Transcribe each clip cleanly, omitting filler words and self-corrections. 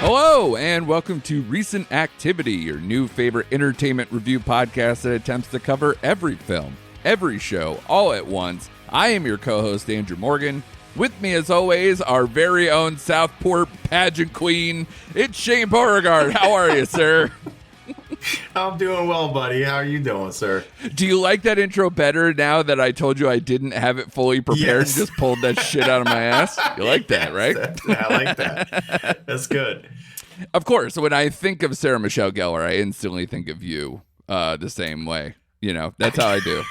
Hello, and welcome to Recent Activity, your new favorite entertainment review podcast that attempts to cover every film, every show, all at once. I am your co-host, Andrew Morgan. With me, as always, our very own Southport pageant queen. It's Shane Beauregard. How are you, sir? I'm doing well, buddy. How are you doing, sir? Do you like that intro better now that I told you I didn't have it fully prepared and just pulled that shit out of my ass? You like that, right? I like that. That's good. Of course, when I think of Sarah Michelle Gellar, I instantly think of you the same way. You know, that's how I do.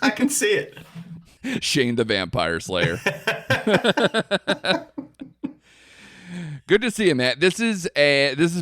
I can see it. Shane the Vampire Slayer. Good to see you, Matt. This has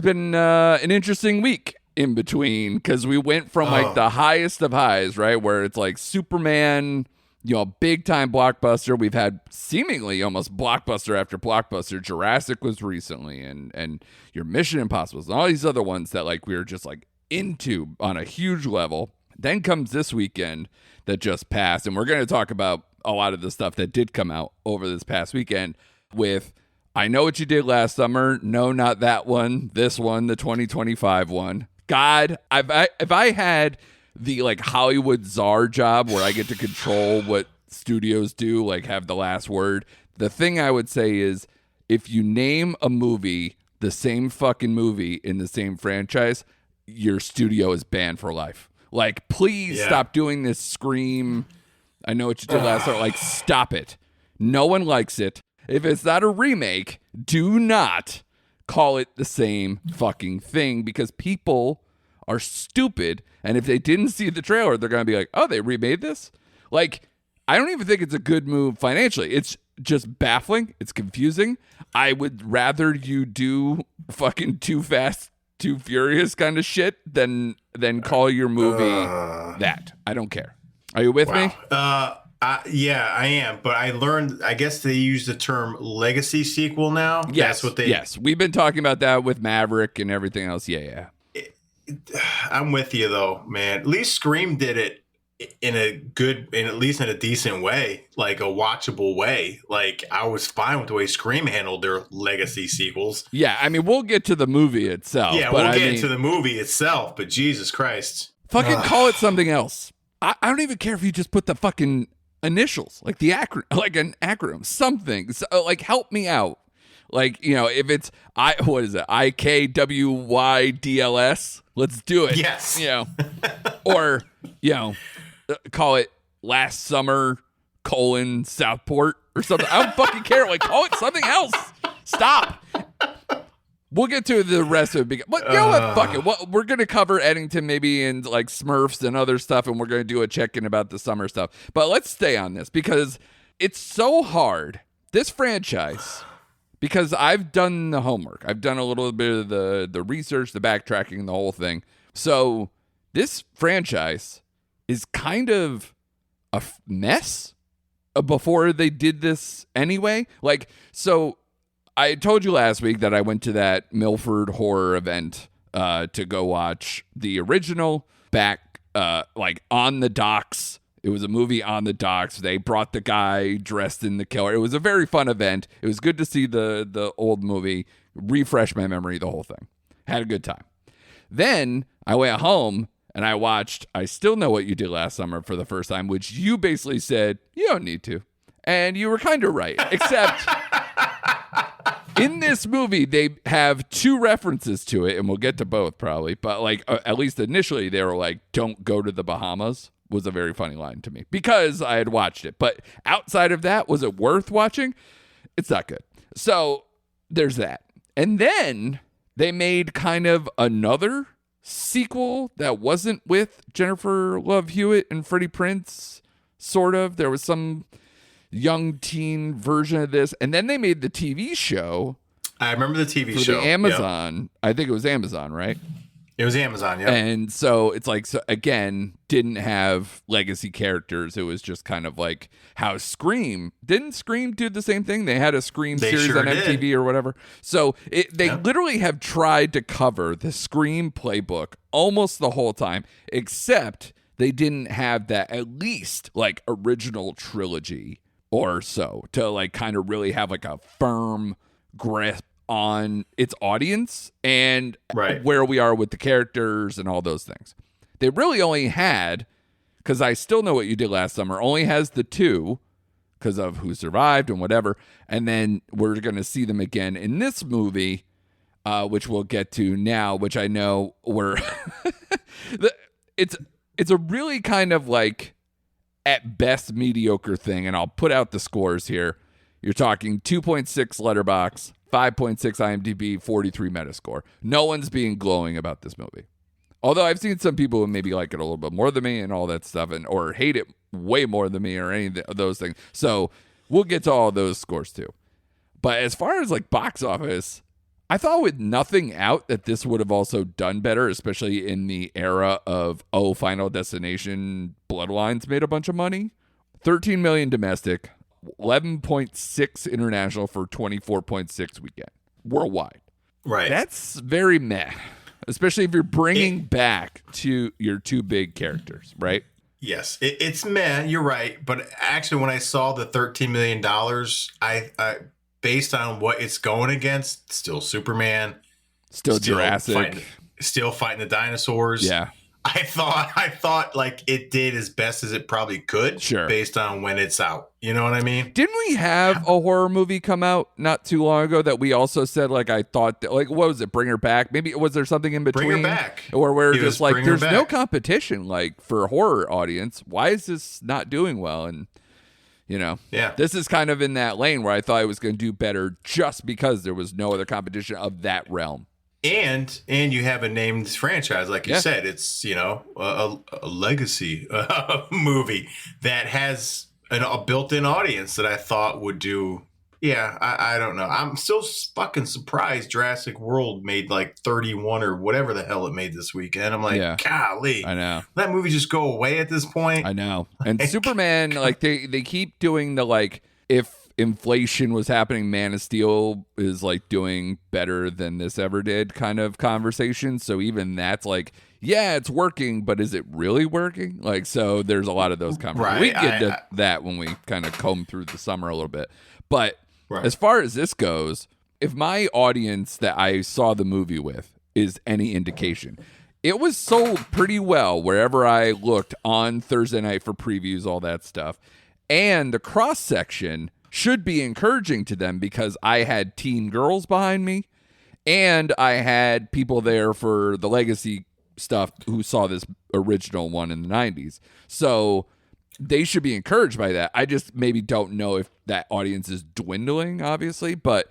been an interesting week in between because we went from like the highest of highs, right, where it's like Superman, you know, big time blockbuster. We've had seemingly almost blockbuster after blockbuster. Jurassic was recently, and your Mission Impossible and all these other ones that like we were just like into on a huge level. Then comes this weekend that just passed, and we're going to talk about a lot of the stuff that did come out over this past weekend with I Know What You Did Last Summer. No, not that one. This one, the 2025 one. God, if I had the like Hollywood czar job where I get to control what studios do, like have the last word, the thing I would say is if you name a movie the same fucking movie in the same franchise, your studio is banned for life. Like, please stop doing this Scream. I Know What You Did Last Summer. Like, stop it. No one likes it. If it's not a remake, do not call it the same fucking thing because people are stupid. And if they didn't see the trailer, they're going to be like, oh, they remade this? Like, I don't even think it's a good move financially. It's just baffling. It's confusing. I would rather you do fucking Too Fast, Too Furious kind of shit than call your movie that. I don't care. Are you with me? Yeah, I am. But I learned, I guess they use the term legacy sequel now. Yes, That's what they. Yes, we've been talking about that with Maverick and everything else. Yeah. I'm with you though, man. At least Scream did it in at least in a decent way, like a watchable way. Like I was fine with the way Scream handled their legacy sequels. Yeah, I mean, we'll get to the movie itself. Yeah, we'll get to the movie itself, but Jesus Christ. Fucking call it something else. I don't even care if you just put the fucking initials, like the like an acronym, something. So, like, help me out. Like, you know, if it's IKWYDLS, let's do it. Yes. You know, or, you know, call it Last Summer, Southport or something. I don't fucking care. Like, call it something else. Stop. We'll get to the rest of it. But you know what? Fuck it. We're going to cover Eddington maybe and like Smurfs and other stuff, and we're going to do a check-in about the summer stuff. But let's stay on this because it's so hard. This franchise, because I've done the homework. I've done a little bit of the research, the backtracking, the whole thing. So this franchise is kind of a mess before they did this anyway. Like, so I told you last week that I went to that Milford horror event to go watch the original back like on the docks. It was a movie on the docks. They brought the guy dressed in the killer. It was a very fun event. It was good to see the old movie, refresh my memory, the whole thing. Had a good time. Then I went home and I watched I Still Know What You Did Last Summer for the first time, which you basically said, you don't need to. And you were kind of right, except in this movie, they have two references to it, and we'll get to both probably. But like, at least initially, they were like, don't go to the Bahamas. Was a very funny line to me because I had watched it. But outside of that, was it worth watching? It's not good. So there's that. And then they made kind of another sequel that wasn't with Jennifer Love Hewitt and Freddie Prinze, sort of. There was some young teen version of this. And then they made the TV show. I remember the TV show. The Amazon. Yep. I think it was Amazon, right? It was Amazon, yeah. And so it's like, so again, didn't have legacy characters. It was just kind of like how Scream, didn't Scream do the same thing? They had a Scream series on MTV or whatever. So they literally have tried to cover the Scream playbook almost the whole time, except they didn't have that at least like original trilogy or so to like kind of really have like a firm grasp on its audience and Right. where we are with the characters and all those things. They really only had, because I Still Know What You Did Last Summer only has the two because of who survived and whatever. And then we're going to see them again in this movie, which we'll get to now, which I know we're it's a really kind of like at best mediocre thing. And I'll put out the scores here. You're talking 2.6 Letterboxd, 5.6 IMDb, 43 Metascore. No one's being glowing about this movie. Although I've seen some people who maybe like it a little bit more than me and all that stuff, and or hate it way more than me or any of those things. So we'll get to all those scores too. But as far as like box office, I thought with nothing out that this would have also done better, especially in the era of, Final Destination Bloodlines made a bunch of money. 13 million domestic, 11.6 international for 24.6 weekend worldwide. Right. That's very meh. Especially if you're bringing back to your two big characters, right? Yes, it's meh. You're right, but actually, when I saw the $13 million, I based on what it's going against, still Superman, still Jurassic, still fighting the dinosaurs. Yeah, I thought like it did as best as it probably could, sure, based on when it's out. You know what I mean? Didn't we have a horror movie come out not too long ago that we also said like I thought that, like what was it? Bring Her Back? Maybe was there something in between? Bring Her Back, or we're just like there's no competition like for a horror audience. Why is this not doing well? And this is kind of in that lane where I thought I was going to do better just because there was no other competition of that realm. And you have a named franchise, like you said. It's a legacy movie that has a built-in audience that I thought would do. Yeah, I don't know. I'm still fucking surprised Jurassic World made like 31 or whatever the hell it made this weekend. I'm like, golly, I know that movie just go away at this point. I know. And Superman, like they keep doing the like if inflation was happening, Man of Steel is like doing better than this ever did kind of conversation. So even that's like, yeah, it's working, but is it really working? Like, so there's a lot of those conversations. We get to that when we kind of comb through the summer a little bit. But as far as this goes, if my audience that I saw the movie with is any indication, it was sold pretty well wherever I looked on Thursday night for previews, all that stuff. And the cross section should be encouraging to them because I had teen girls behind me and I had people there for the legacy stuff who saw this original one in the 90s. So they should be encouraged by that. I just maybe don't know if that audience is dwindling, obviously, but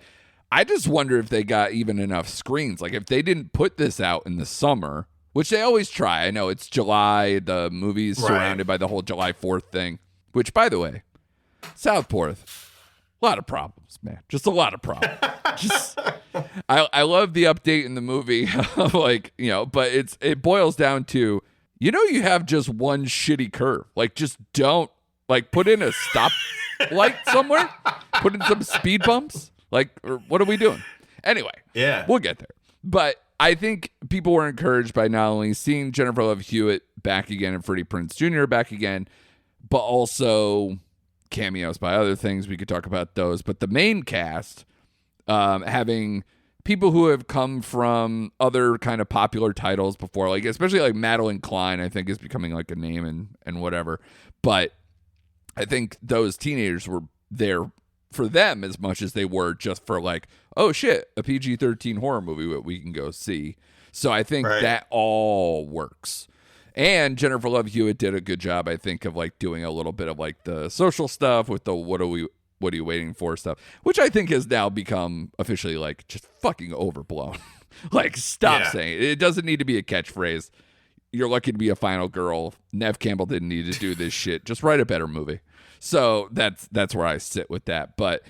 I just wonder if they got even enough screens. Like if they didn't put this out in the summer, which they always try. I know it's July, the movie's surrounded by the whole July 4th thing, which by the way, Southport, a lot of problems, man. Just a lot of problems. I love the update in the movie of like, but it boils down to, you have just one shitty curve. Like just don't like put in a stop light somewhere, put in some speed bumps. Like, or what are we doing? Anyway, we'll get there. But I think people were encouraged by not only seeing Jennifer Love Hewitt back again and Freddie Prinze Jr. back again, but also cameos by other things. We could talk about those. But the main cast, having people who have come from other kind of popular titles before, like especially like Madeline Klein, I think is becoming like a name and whatever. But I think those teenagers were there for them as much as they were just for like, oh shit, a PG-13 horror movie that we can go see. So I think that all works. And Jennifer Love Hewitt did a good job, I think, of like doing a little bit of like the social stuff with the what are you waiting for stuff, which I think has now become officially like just fucking overblown. Like stop saying it. It doesn't need to be a catchphrase. You're lucky to be a final girl. Nev Campbell didn't need to do this shit. Just write a better movie. So that's where I sit with that. But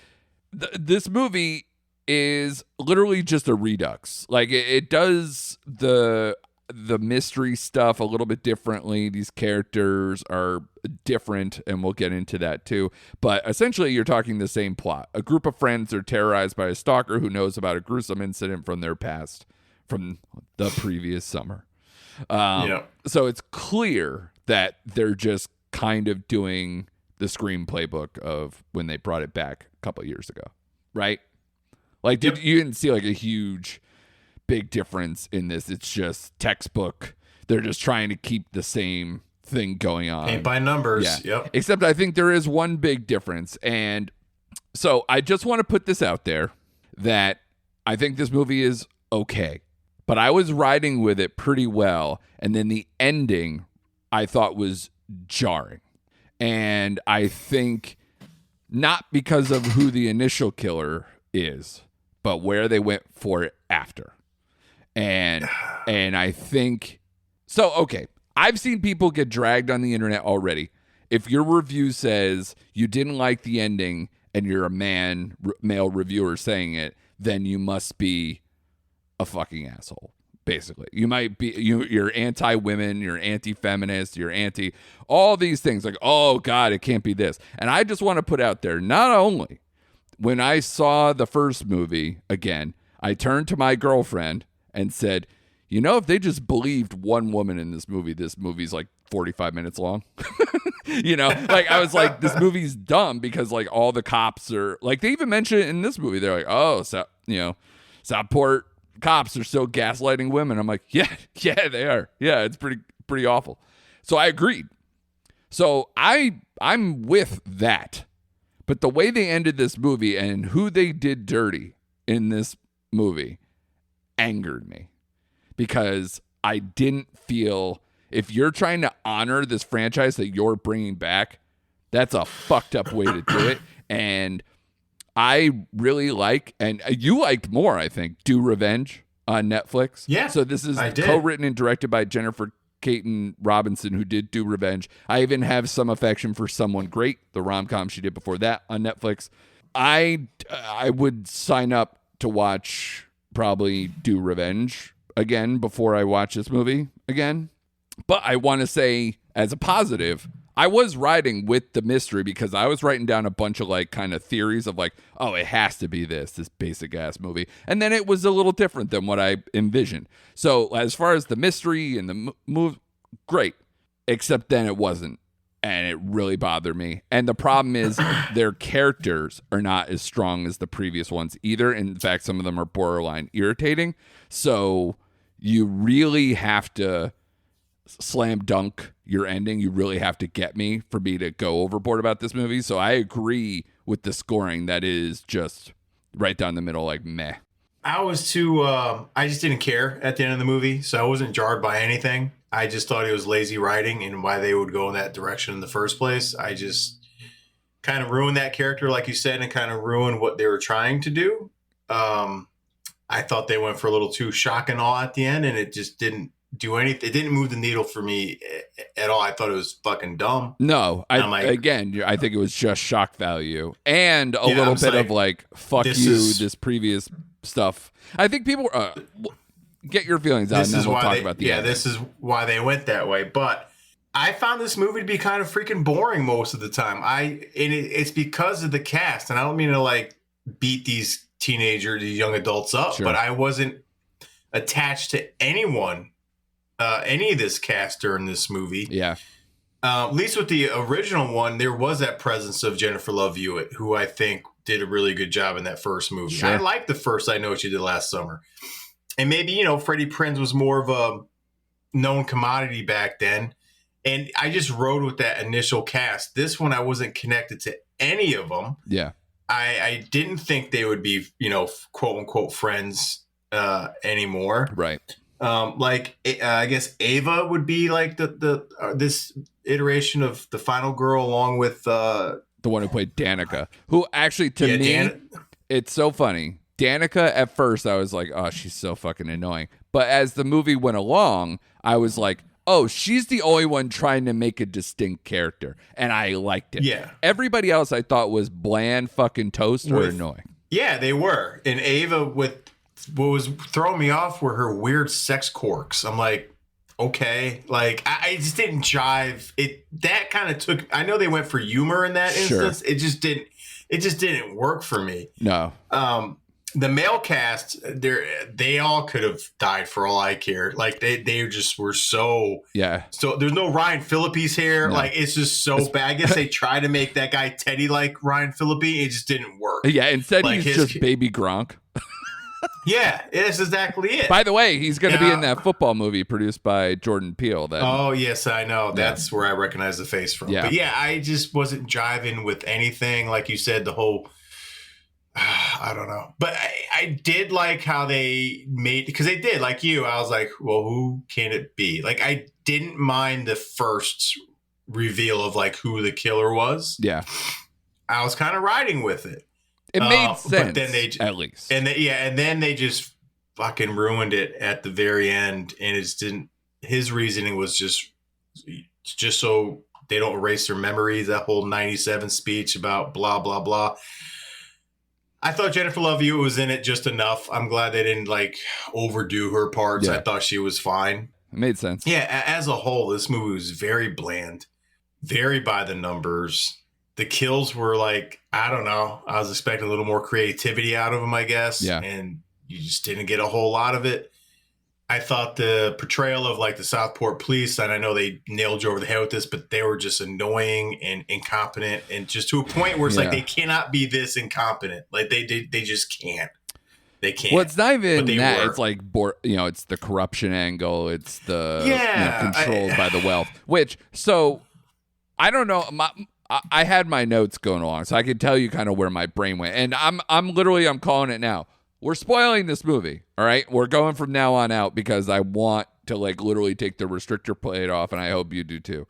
this movie is literally just a redux. Like it does the mystery stuff a little bit differently. These characters are different, and we'll get into that too. But essentially, you're talking the same plot. A group of friends are terrorized by a stalker who knows about a gruesome incident from their past, from the previous summer. So it's clear that they're just kind of doing the Scream playbook of when they brought it back a couple of years ago, right? Like, you didn't see like a huge, big difference in this. It's just textbook. They're just trying to keep the same thing going on. Paint by numbers. Yeah. Yep. Except I think there is one big difference. And so I just want to put this out there that I think this movie is okay. But I was riding with it pretty well. And then the ending I thought was jarring. And I think not because of who the initial killer is, but where they went for it after. And I think so. Okay. I've seen people get dragged on the internet already. If your review says you didn't like the ending and you're a male reviewer saying it, then you must be a fucking asshole. Basically, you might be you're anti-women, you're anti-feminist, you're anti all these things. Like, oh God, it can't be this. And I just want to put out there, not only when I saw the first movie again, I turned to my girlfriend and said, you know, if they just believed one woman in this movie's like 45 minutes long. You know, like I was like, this movie's dumb because like all the cops are like, they even mention it in this movie. They're like, oh, so, you know, Southport cops are still gaslighting women. I'm like, yeah, they are. Yeah, it's pretty awful. So I agreed. So I'm with that. But the way they ended this movie and who they did dirty in this movie angered me. Because I didn't feel, if you're trying to honor this franchise that you're bringing back, that's a fucked up way to do it. And I really like, and you liked more, I think, Do Revenge on Netflix. Yeah. So this is co-written and directed by Jennifer Caton Robinson, who did Do Revenge. I even have some affection for Someone Great, the rom-com she did before that on Netflix. I would sign up to watch probably Do Revenge again before I watch this movie again. But I want to say, as a positive, I was riding with the mystery because I was writing down a bunch of like kind of theories of like, oh, it has to be this basic ass movie. And then it was a little different than what I envisioned. So as far as the mystery and the move, great. Except then it wasn't. And it really bothered me. And the problem is their characters are not as strong as the previous ones either. In fact, some of them are borderline irritating. So you really have to slam dunk your ending. You really have to get me for me to go overboard about this movie. So I agree with the scoring that is just right down the middle, like meh. I was too, I just didn't care at the end of the movie. So I wasn't jarred by anything. I just thought it was lazy writing and why they would go in that direction in the first place. I just kind of ruined that character, like you said, and kind of ruined what they were trying to do. I thought they went for a little too shock and awe at the end, and it just didn't do anything. It didn't move the needle for me at all. I thought it was fucking dumb. No, I think it was just shock value and a little bit of like, fuck you, this previous stuff. I think people get your feelings out and then we'll talk about the ending. This is why they went that way. But I found this movie to be kind of freaking boring most of the time. It's because of the cast, and I don't mean to like beat these young adults up, but I wasn't attached to anyone, any of this cast during this movie. Yeah. At least with the original one, there was that presence of Jennifer Love Hewitt, who I think did a really good job in that first movie. Sure. I liked the first I Know What You Did Last Summer. And maybe, Freddie Prinze was more of a known commodity back then. And I just rode with that initial cast. This one, I wasn't connected to any of them. Yeah. I didn't think they would be, quote unquote friends anymore. Right. I guess Ava would be like this iteration of the final girl, along with the one who played Danica, who actually to me, it's so funny. Danica, at first, I was like, oh, she's so fucking annoying. But as the movie went along, I was like, oh, she's the only one trying to make a distinct character. And I liked it. Yeah. Everybody else I thought was bland fucking toast or annoying. Yeah, they were. And Ava, what was throwing me off were her weird sex quirks. I'm like, okay. Like, I just didn't jive. That kind of took, I know they went for humor in that instance. It just didn't work for me. No. the male cast, they all could have died for all I care. Like they just were so there's no Ryan Phillippe's here. No. Like it's just so bad. I guess they tried to make that guy Teddy like Ryan Phillippe. It just didn't work. Yeah, instead like he's just baby Gronk. Yeah, that's exactly it. By the way, he's going to be in that football movie produced by Jordan Peele. Oh, yes, I know. That's where I recognize the face from. Yeah. But yeah, I just wasn't jiving with anything. Like you said, the whole, I don't know. But I did like how they made, because they did, like you, I was like, well, who can it be? Like, I didn't mind the first reveal of like who the killer was. Yeah. I was kind of riding with it. It made sense, but then at least. And then they just fucking ruined it at the very end. And it didn't. His reasoning was just so they don't erase their memories. That whole 97 speech about blah blah blah. I thought Jennifer Love Hewitt was in it just enough. I'm glad they didn't like overdo her parts. Yeah. I thought she was fine. It made sense. Yeah, as a whole, this movie was very bland, very by the numbers. The kills were like, I don't know. I was expecting a little more creativity out of them, I guess. Yeah. And you just didn't get a whole lot of it. I thought the portrayal of like the Southport police, and I know they nailed you over the head with this, but they were just annoying and incompetent, and just to a point where it's like they cannot be this incompetent. Like they just can't. They can't. Well, it's not even that. It's like, it's the corruption angle. It's the controlled by the wealth. Which, so I don't know. I had my notes going along, so I could tell you kind of where my brain went. And I'm calling it now. We're spoiling this movie, all right? We're going from now on out because I want to like literally take the restrictor plate off, and I hope you do too.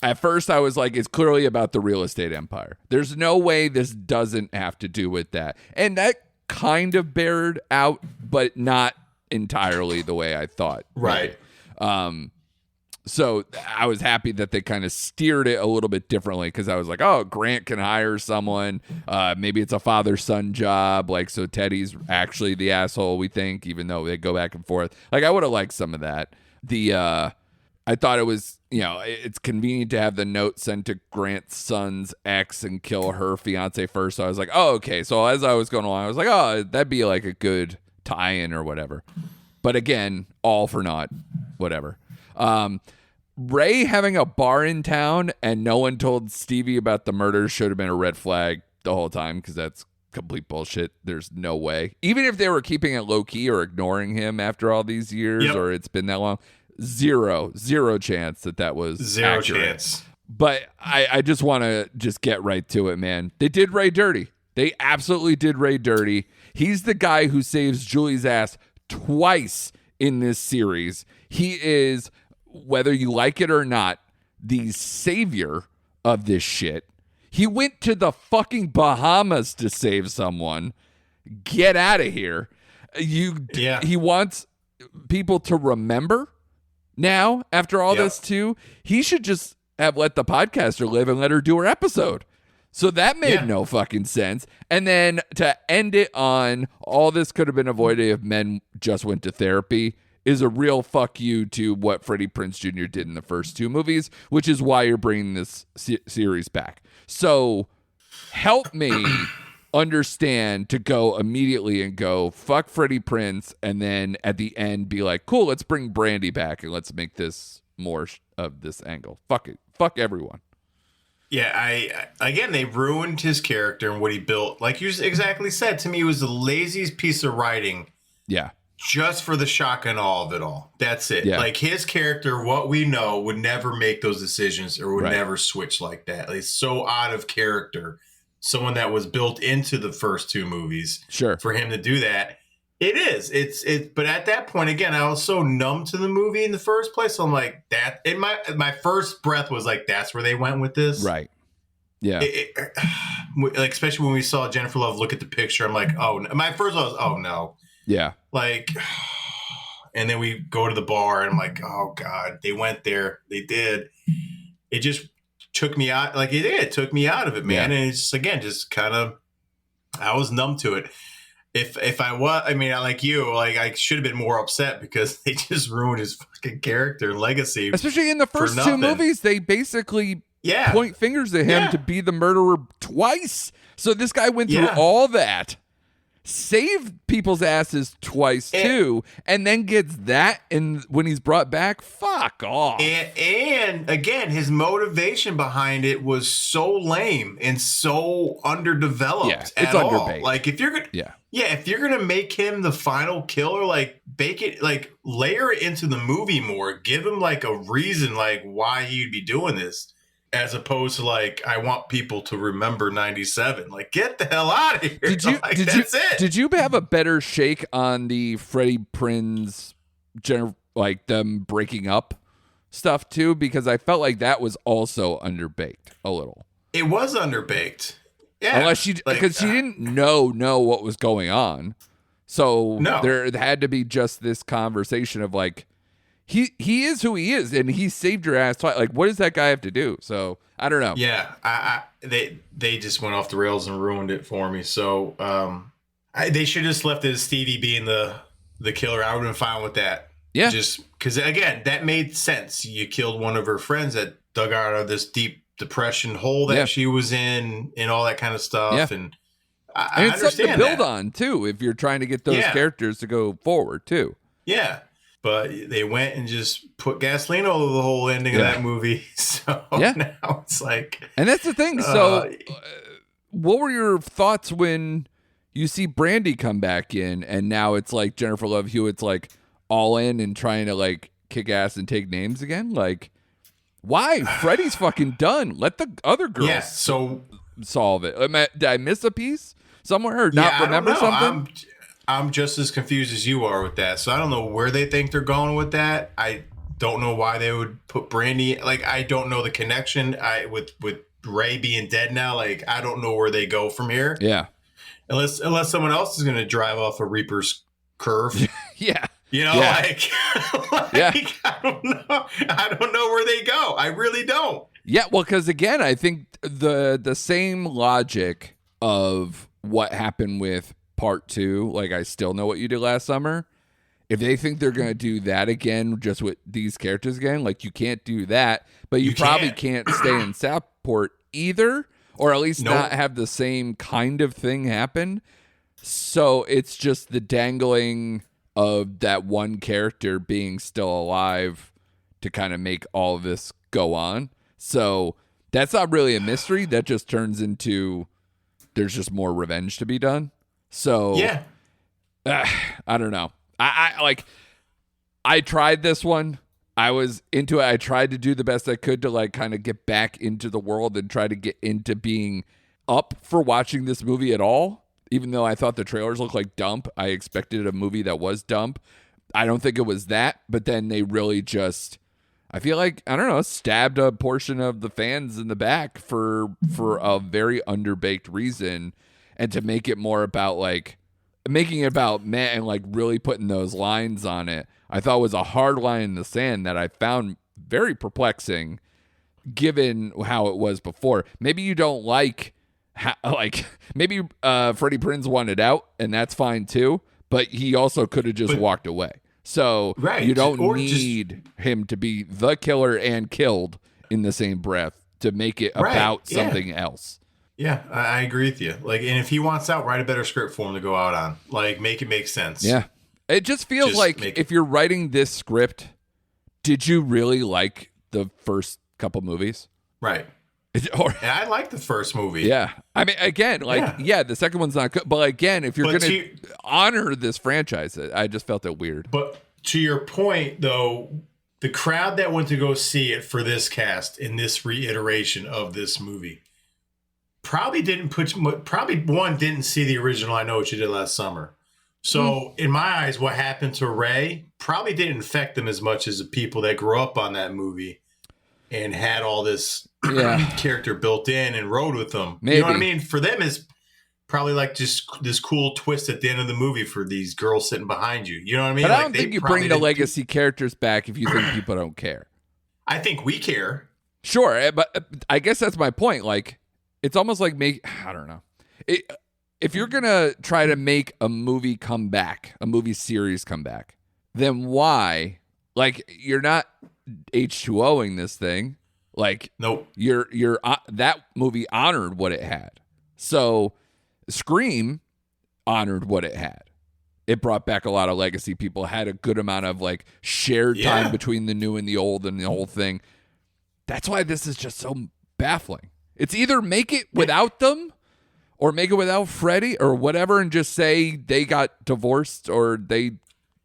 At first, I was like, it's clearly about the real estate empire. There's no way this doesn't have to do with that. And that kind of bared out, but not entirely the way I thought. Right. So I was happy that they kind of steered it a little bit differently, because I was like, oh, Grant can hire someone. Maybe it's a father-son job. Like, so Teddy's actually the asshole, we think, even though they go back and forth. Like, I would have liked some of that. I thought it was, it's convenient to have the note sent to Grant's son's ex and kill her fiance first. So I was like, oh, okay. So as I was going along, I was like, oh, that'd be like a good tie-in or whatever. But again, all for naught, whatever. Ray having a bar in town and no one told Stevie about the murder should have been a red flag the whole time, because that's complete bullshit. There's no way. Even if they were keeping it low key or ignoring him after all these years, or it's been that long, zero chance that was zero accurate. Chance. But I just want to just get right to it, man. They did Ray dirty. They absolutely did Ray dirty. He's the guy who saves Julie's ass twice in this series. He is, whether you like it or not, the savior of this shit. He went to the fucking Bahamas to save someone. Get out of here. He wants people to remember now, after all this too. He should just have let the podcaster live and let her do her episode. So that made no fucking sense. And then to end it on, all this could have been avoided if men just went to therapy, is a real fuck you to what Freddie Prinze Jr. did in the first two movies, which is why you're bringing this series back. So help me understand to go immediately and go, fuck Freddie Prinze, and then at the end be like, cool, let's bring Brandy back and let's make this more of this angle. Fuck it. Fuck everyone. Yeah, again, they ruined his character and what he built. Like you exactly said, to me, it was the laziest piece of writing. Yeah. Just for the shock and awe of it all. That's it. Yeah. Like his character, what we know, would never make those decisions or would never switch like that. Like, it's so out of character. Someone that was built into the first two movies. Sure. For him to do that. It is. But at that point, again, I was so numb to the movie in the first place. So I'm like, that in my first breath was like, that's where they went with this. Right. Yeah. Like, especially when we saw Jennifer Love look at the picture, I'm like, oh, my first thought was, oh no. Yeah. Like, and then we go to the bar and I'm like, oh God, they went there. They did. It just took me out. Like it took me out of it, man. And it's just, again, just kind of, I was numb to it. If I was, I mean, like you, like I should have been more upset because they just ruined his fucking character and legacy. Especially in the first two movies, they basically point fingers at him to be the murderer twice. So this guy went through all that. saved people's asses twice too, and then gets that, and when he's brought back, fuck off. And again, his motivation behind it was so lame and so underdeveloped. Yeah, it's underbaked. Like if you're gonna, if you're gonna make him the final killer, like bake it, like layer it into the movie more. Give him like a reason, like why he'd be doing this. As opposed to like, I want people to remember 97. Like, get the hell out of here. Did you have a better shake on the Freddie Prinze, like them breaking up stuff too? Because I felt like that was also underbaked a little. It was underbaked. Yeah. Unless because she didn't know what was going on. So there had to be just this conversation of like, He is who he is, and he saved your ass twice. Like, what does that guy have to do? So I don't know. Yeah, they just went off the rails and ruined it for me. So they should have just left it as Stevie being the killer. I would have been fine with that. Yeah, just because again, that made sense. You killed one of her friends that dug out of this deep depression hole that she was in, and all that kind of stuff. Yeah. And I it's understand something to build on too if you're trying to get those characters to go forward too. Yeah. But they went and just put gasoline all over the whole ending of that movie. So now it's like... And that's the thing. So what were your thoughts when you see Brandy come back in and now it's like Jennifer Love Hewitt's like all in and trying to like kick ass and take names again? Like, why? Freddie's fucking done. Let the other girls solve it. Did I miss a piece somewhere or not remember something? I'm just as confused as you are with that. So I don't know where they think they're going with that. I don't know why they would put Brandy. Like, I don't know the connection with Ray being dead now. Like, I don't know where they go from here. Yeah. Unless someone else is going to drive off a Reaper's curve. Yeah. You know, like I don't know. I don't know where they go. I really don't. Yeah. Well, because again, I think the same logic of what happened with Part 2, like I Still Know What You Did Last Summer. If they think they're going to do that again, just with these characters again, like you can't do that, but you probably can't stay in Southport either, or at least not have the same kind of thing happen. So it's just the dangling of that one character being still alive to kind of make all of this go on. So that's not really a mystery. That just turns into there's just more revenge to be done. So I don't know. I tried this one. I was into it. I tried to do the best I could to like kind of get back into the world and try to get into being up for watching this movie at all. Even though I thought the trailers looked like dump, I expected a movie that was dump. I don't think it was that, but then they really just, I feel like, I don't know, stabbed a portion of the fans in the back for a very underbaked reason. And to make it more about like making it about Matt and like really putting those lines on it, I thought was a hard line in the sand that I found very perplexing given how it was before. Maybe you don't like maybe Freddie Prinze wanted out and that's fine too, but he also could have just walked away. So you don't need him to be the killer and killed in the same breath to make it about something else. Yeah, I agree with you. Like, and if he wants out, write a better script for him to go out on. Like, make it make sense. Yeah. It just feels like if you're writing this script, did you really like the first couple movies? Right. And I like the first movie. Yeah. I mean, again, like, the second one's not good. But again, if you're going to honor this franchise, I just felt it weird. But to your point, though, the crowd that went to go see it for this cast in this reiteration of this movie probably didn't see the original I Know What You Did Last Summer. So in my eyes, what happened to Ray probably didn't affect them as much as the people that grew up on that movie and had all this character built in and rode with them. Maybe. You know what I mean? For them, it's probably like just this cool twist at the end of the movie for these girls sitting behind you. You know what I mean? But I don't think you bring the legacy characters back if you think people don't care. I think we care. Sure, but I guess that's my point. Like, it's almost like I don't know. If you're going to try to make a movie come back, a movie series come back, then why? Like, you're not H2Oing this thing. Like, nope. You're that movie honored what it had. So Scream honored what it had. It brought back a lot of legacy people, had a good amount of like shared time between the new and the old and the whole thing. That's why this is just so baffling. It's either make it without them or make it without Freddie or whatever and just say they got divorced or they,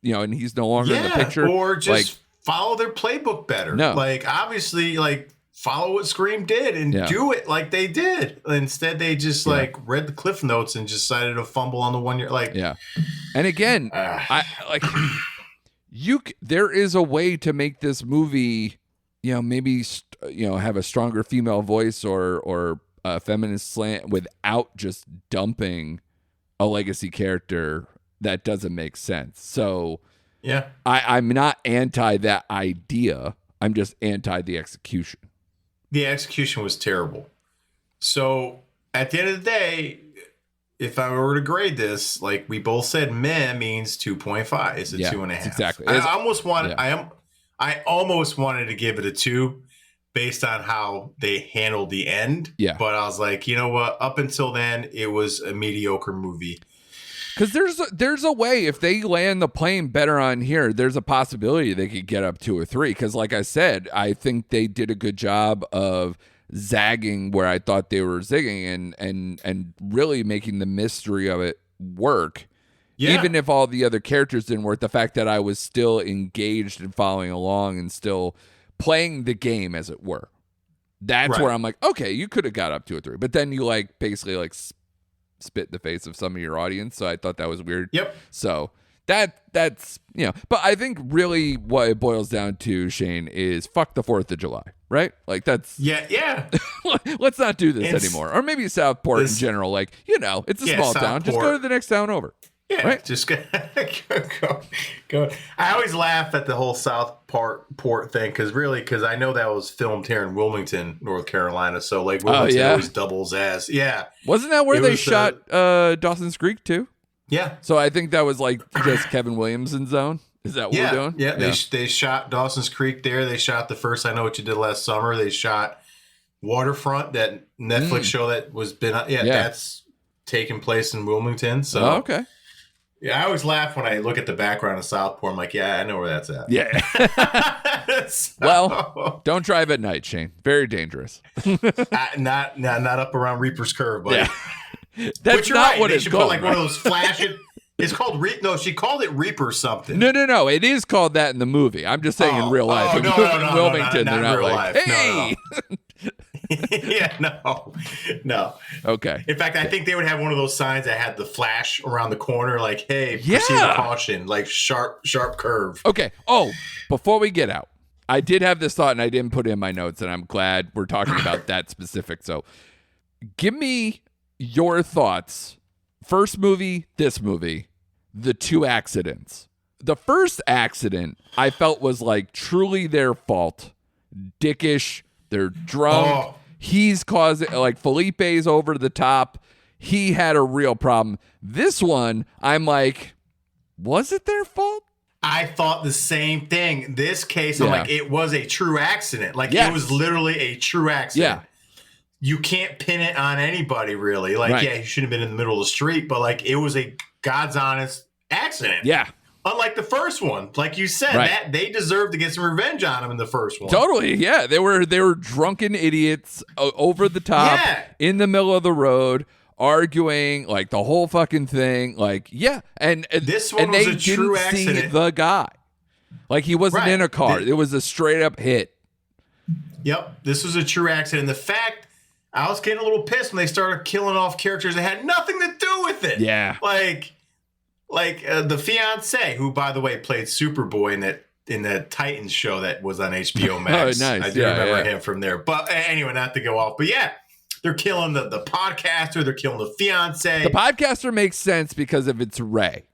and he's no longer in the picture. Or just follow their playbook better. No. Like, obviously, like, follow what Scream did and do it like they did. Instead, they just like read the cliff notes and decided to fumble on the 1 year. Like, and again, there is a way to make this movie, maybe have a stronger female voice or a feminist slant without just dumping a legacy character that doesn't make sense. So I'm not anti that idea. I'm just anti the execution. The execution was terrible. So at the end of the day, if I were to grade this, like we both said, meh means 2.5. It's a 2.5. Exactly. I almost wanted to give it a 2 based on how they handled the end. Yeah. But I was like, you know what? Up until then, it was a mediocre movie. Because there's a way, if they land the plane better on here, there's a possibility they could get up to a 3. Because like I said, I think they did a good job of zagging where I thought they were zigging and really making the mystery of it work. Yeah. Even if all the other characters didn't work, the fact that I was still engaged and following along and still playing the game, as it were. That's where I'm like, okay, you could have got up to a 3. But then you like basically like spit in the face of some of your audience, so I thought that was weird. Yep. So that's but I think really what it boils down to, Shane, is fuck the 4th of July, right? Like that's let's not do this anymore. Or maybe Southport in general, like it's a small town. Just go to the next town over. Yeah, right? Just go. I always laugh at the whole Southport thing because I know that was filmed here in Wilmington, North Carolina. So like Wilmington always doubles as Wasn't that where they shot Dawson's Creek too? Yeah. So I think that was like just Kevin Williamson's zone. Is that what we're doing? Yeah. They shot Dawson's Creek there. They shot the first I Know What You Did Last Summer. They shot Waterfront, that Netflix show that was that's taking place in Wilmington. So okay. Yeah, I always laugh when I look at the background of Southport. I'm like, I know where that's at. Yeah. Well, don't drive at night, Shane. Very dangerous. Not up around Reaper's Curve, buddy. Yeah. That's not what it's called. Put like one of those flashing. It's called No, she called it Reaper something. No. It is called that in the movie. I'm just saying in real life. In Wilmington, they're not real like, life. hey. No. Okay. In fact, I think they would have one of those signs that had the flash around the corner, like, hey, proceed with caution, like sharp curve. Okay. Oh, before we get out, I did have this thought and I didn't put it in my notes, and I'm glad we're talking about that specific. So give me your thoughts. First movie, this movie, the 2 accidents. The first accident I felt was like truly their fault. Dickish. They're drunk. Oh. He's causing, like, Felipe's over the top. He had a real problem. This one, I'm like, was it their fault? I thought the same thing. This case, I'm like, it was a true accident. Like, it was literally a true accident. Yeah. You can't pin it on anybody, really. Like, he shouldn't have been in the middle of the street, but, like, it was a God's honest accident. Yeah. Unlike the first one, like you said, that they deserved to get some revenge on him in the first one. Totally, yeah. They were drunken idiots over the top in the middle of the road, arguing, like the whole fucking thing. Like, and this one and was they a true didn't accident. See the guy, like he wasn't in a car. It was a straight up hit. Yep, this was a true accident. The fact I was getting a little pissed when they started killing off characters that had nothing to do with it. Yeah, Like the fiance, who by the way played Superboy in the Titans show that was on HBO Max. Oh, nice. I do remember him from there. But anyway, not to go off. But they're killing the podcaster. They're killing the fiance. The podcaster makes sense because of its Ray.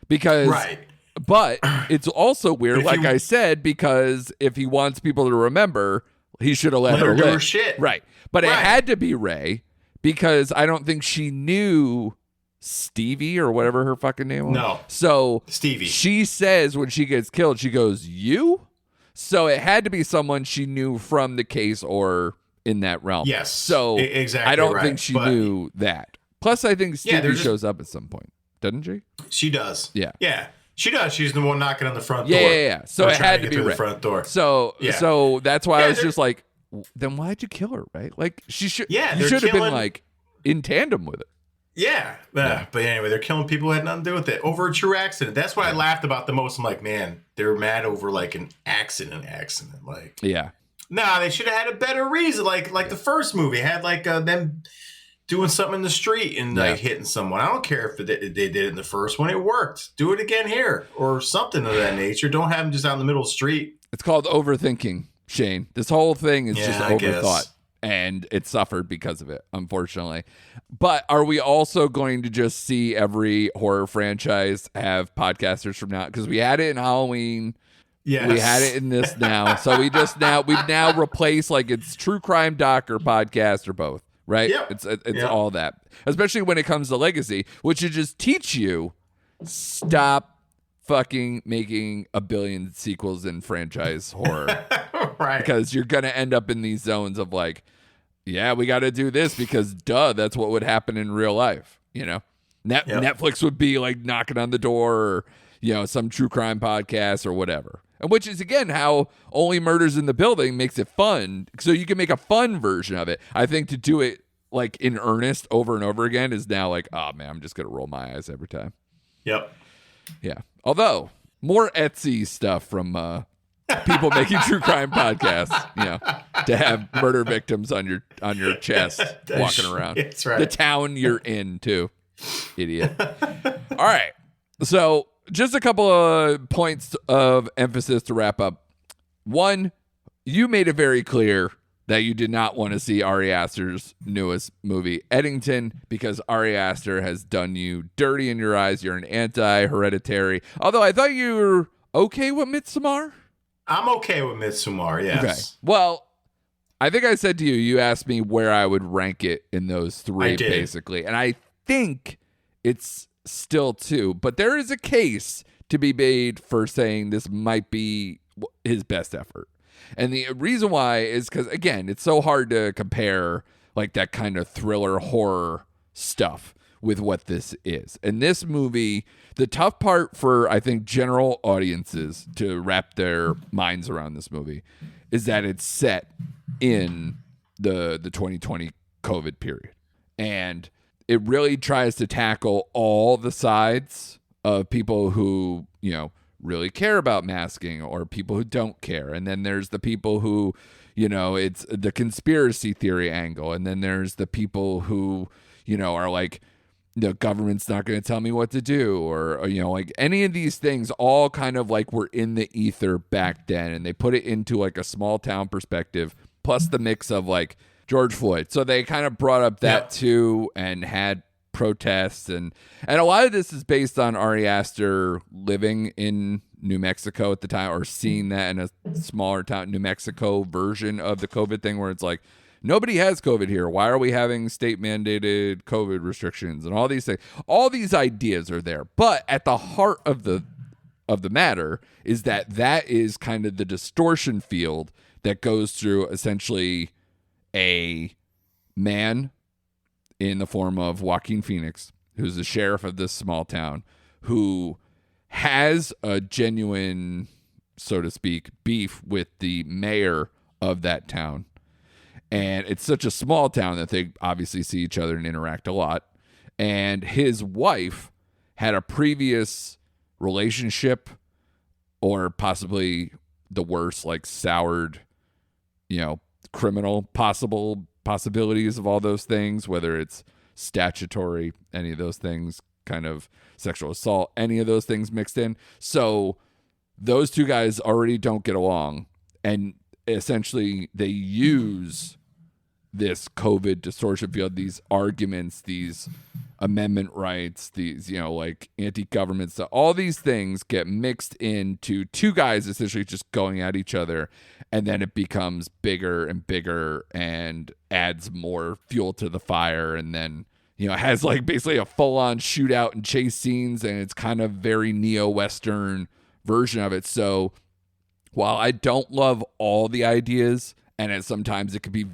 But it's also weird, like I said, because if he wants people to remember, he should have let her do live. Her shit. Right. But it had to be Ray because I don't think she knew Stevie or whatever her fucking name was. No. So Stevie. She says when she gets killed, she goes, "You?" So it had to be someone she knew from the case or in that realm. Yes. So exactly. I don't think she knew that. Plus, I think Stevie shows up at some point. doesn't she? She does. Yeah. Yeah. She does. She's the one knocking on the front door. Yeah. So Or it trying had to get be through the Ray. front door. So that's why I was they're- just like, then why'd you kill her, Ray? Like she should. Yeah, you they're should have been killing- like in tandem with it. Yeah. But anyway, they're killing people who had nothing to do with it over a true accident. That's what I laughed about the most. I'm like, man, they're mad over like an accident. Like, Yeah. nah, they should have had a better reason. Like the first movie had like them doing something in the street and like hitting someone. I don't care if they did it in the first one. It worked. Do it again here or something of that nature. Don't have them just out in the middle of the street. It's called overthinking, Shane. This whole thing is just I overthought. guess. And it suffered because of it, unfortunately. But are we also going to just see every horror franchise have podcasters from now? Because we had it in Halloween. Yes. We had it in this now. So we've now replaced like it's true crime doc or podcast or both, right? Yep. It's all that. Especially when it comes to legacy, which should just teach you stop fucking making a billion sequels in franchise horror. Right. Because you're going to end up in these zones of like, yeah, we got to do this because that's what would happen in real life. You know, Netflix would be like knocking on the door or, you know, some true crime podcast or whatever. And which is, again, how Only Murders in the Building makes it fun. So you can make a fun version of it. I think to do it like in earnest over and over again is now like, oh, man, I'm just going to roll my eyes every time. Yep. Yeah. Although, more Etsy stuff from people making true crime podcasts, you know, to have murder victims on your chest walking around. That's right. The town you're in, too. Idiot. All right. So just a couple of points of emphasis to wrap up. One, you made it very clear that you did not want to see Ari Aster's newest movie, Eddington, because Ari Aster has done you dirty in your eyes. You're an anti-Hereditary. Although I thought you were okay with Midsommar. I'm okay with Midsommar, yes. Okay. Well, I think I said to you, you asked me where I would rank it in those three, I did. basically. And I think it's still 2. But there is a case to be made for saying this might be his best effort. And the reason why is because, again, it's so hard to compare like that kind of thriller horror stuff with what this is. And this movie, the tough part for, I think, general audiences to wrap their minds around this movie is that it's set in the 2020 COVID period. And it really tries to tackle all the sides of people who, you know, really care about masking or people who don't care. And then there's the people who, you know, it's the conspiracy theory angle. And then there's the people who, you know, are like, the government's not going to tell me what to do or, you know, like any of these things all kind of like were in the ether back then. And they put it into like a small town perspective, plus the mix of like George Floyd. So they kind of brought up that too and had protests and a lot of this is based on Ari Aster living in New Mexico at the time or seeing that in a smaller town, New Mexico version of the COVID thing where it's like, nobody has COVID here. Why are we having state mandated COVID restrictions and all these things? All these ideas are there. But at the heart of the matter is that is kind of the distortion field that goes through essentially a man in the form of Joaquin Phoenix, who's the sheriff of this small town, who has a genuine, so to speak, beef with the mayor of that town. And it's such a small town that they obviously see each other and interact a lot. And his wife had a previous relationship or possibly the worst, like soured, you know, criminal possibilities of all those things, whether it's statutory, any of those things, kind of sexual assault, any of those things mixed in. So those two guys already don't get along. And essentially they use this COVID distortion field, these arguments, these amendment rights, these, you know, like anti-government stuff, all these things get mixed into two guys essentially just going at each other. And then it becomes bigger and bigger and adds more fuel to the fire. And then, you know, it has like basically a full-on shootout and chase scenes. And it's kind of very neo-Western version of it. So while I don't love all the ideas, and sometimes it could be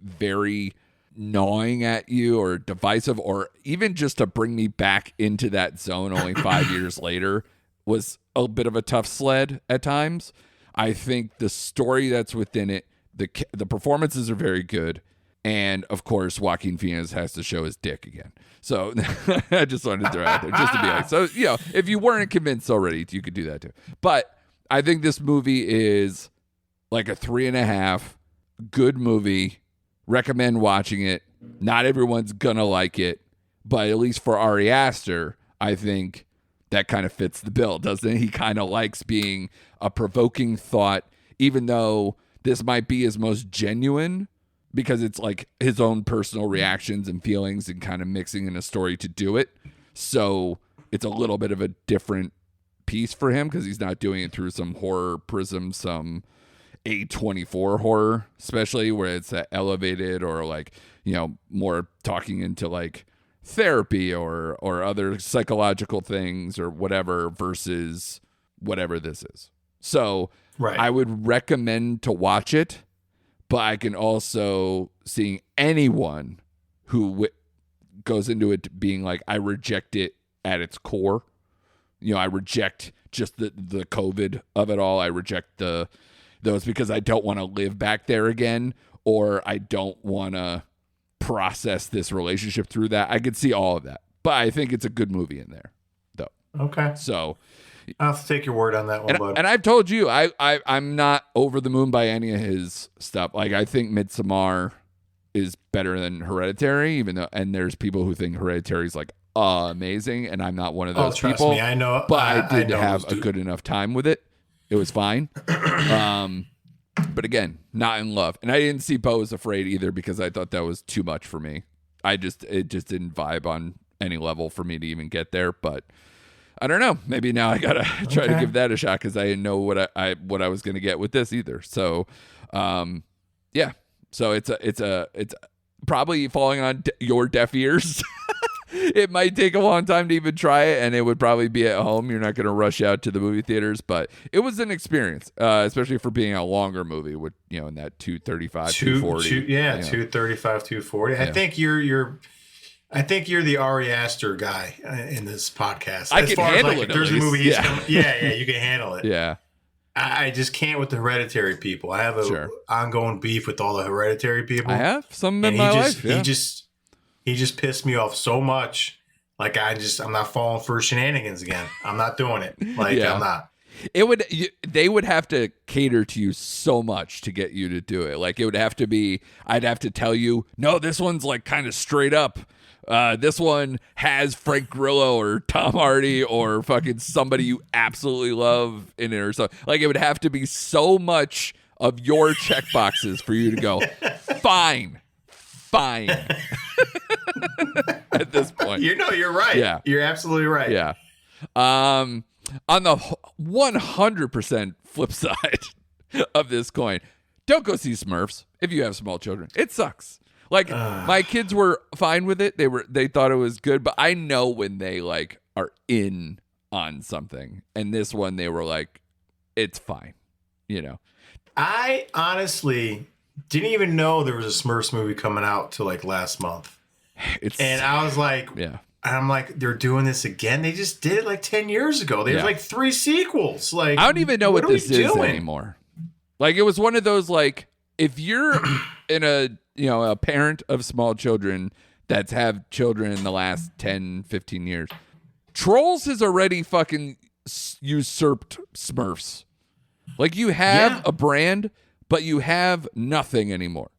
very gnawing at you or divisive, or even just to bring me back into that zone only 5 years later was a bit of a tough sled at times. I think the story that's within it, the performances are very good. And of course, Joaquin Phoenix has to show his dick again. So I just wanted to throw it out there just to be like, so, if you weren't convinced already, you could do that too. But I think this movie is like a 3.5, good movie. Recommend watching it. Not everyone's gonna like it, but at least for Ari Aster, I think that kind of fits the bill, doesn't it? He kind of likes being a provoking thought, even though this might be his most genuine, because it's like his own personal reactions and feelings and kind of mixing in a story to do it. So it's a little bit of a different piece for him because he's not doing it through some horror prism, some A24 horror, especially where it's elevated or like, more talking into like therapy or other psychological things or whatever versus whatever this is. So right. I would recommend to watch it. But I can also see anyone who goes into it being like, I reject it at its core. I reject just the COVID of it all. I reject those because I don't want to live back there again, or I don't want to process this relationship through that. I could see all of that. But I think it's a good movie in there, though. Okay. So I'll have to take your word on that one, bud. And I've told you, I'm not over the moon by any of his stuff. Like, I think Midsommar is better than Hereditary, even though, and there's people who think Hereditary is like amazing, and I'm not one of those trust people. Me, I know, but I did have a good enough time with it. It was fine. But again, not in love. And I didn't see Beau is Afraid either because I thought that was too much for me. It just didn't vibe on any level for me to even get there, but I don't know. Maybe now I gotta try to give that a shot because I didn't know what I was gonna get with this either. So, yeah. So it's probably falling on your deaf ears. It might take a long time to even try it, and it would probably be at home. You're not gonna rush out to the movie theaters, but it was an experience, especially for being a longer movie with in that 235, 240. 235, 240. Yeah. I think you're the Ari Aster guy in this podcast. I can handle it. If there's a movie, you can handle it. Yeah. I just can't with the Hereditary people. I have a ongoing beef with all the Hereditary people. I have some in my life. Yeah. He just pissed me off so much. Like I'm not falling for shenanigans again. I'm not doing it. I'm not. They would have to cater to you so much to get you to do it. Like, it would have to be, I'd have to tell you, no, this one's like kind of straight up. This one has Frank Grillo or Tom Hardy or fucking somebody you absolutely love in it or something. Like, it would have to be so much of your check boxes for you to go, fine. At this point. You're right. Yeah. You're absolutely right. Yeah. On the 100% flip side of this coin, don't go see Smurfs if you have small children. It sucks. Like, my kids were fine with it. They thought it was good, but I know when they like are in on something. And this one, they were like, it's fine. I honestly didn't even know there was a Smurfs movie coming out till like last month. And I was like, I'm like, they're doing this again. They just did it like 10 years ago. There's like 3 sequels. Like, I don't even know what this is anymore. Like, it was one of those, like, if you're in a parent of small children that's have children in the last 10, 15 years, Trolls has already fucking usurped Smurfs. Like, you have a brand, but you have nothing anymore.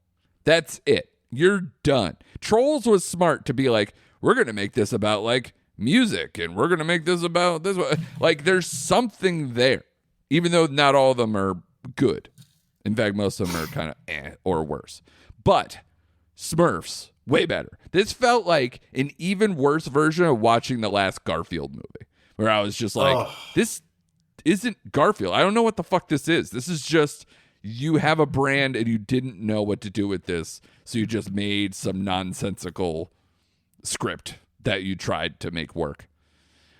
That's it. You're done. Trolls was smart to be like, we're going to make this about like music and we're going to make this about this. Like, there's something there, even though not all of them are good. In fact, most of them are kind of or worse. But Smurfs, way better. This felt like an even worse version of watching the last Garfield movie, where I was just like, this isn't Garfield. I don't know what the fuck this is. This is just, you have a brand and you didn't know what to do with this, so you just made some nonsensical script that you tried to make work.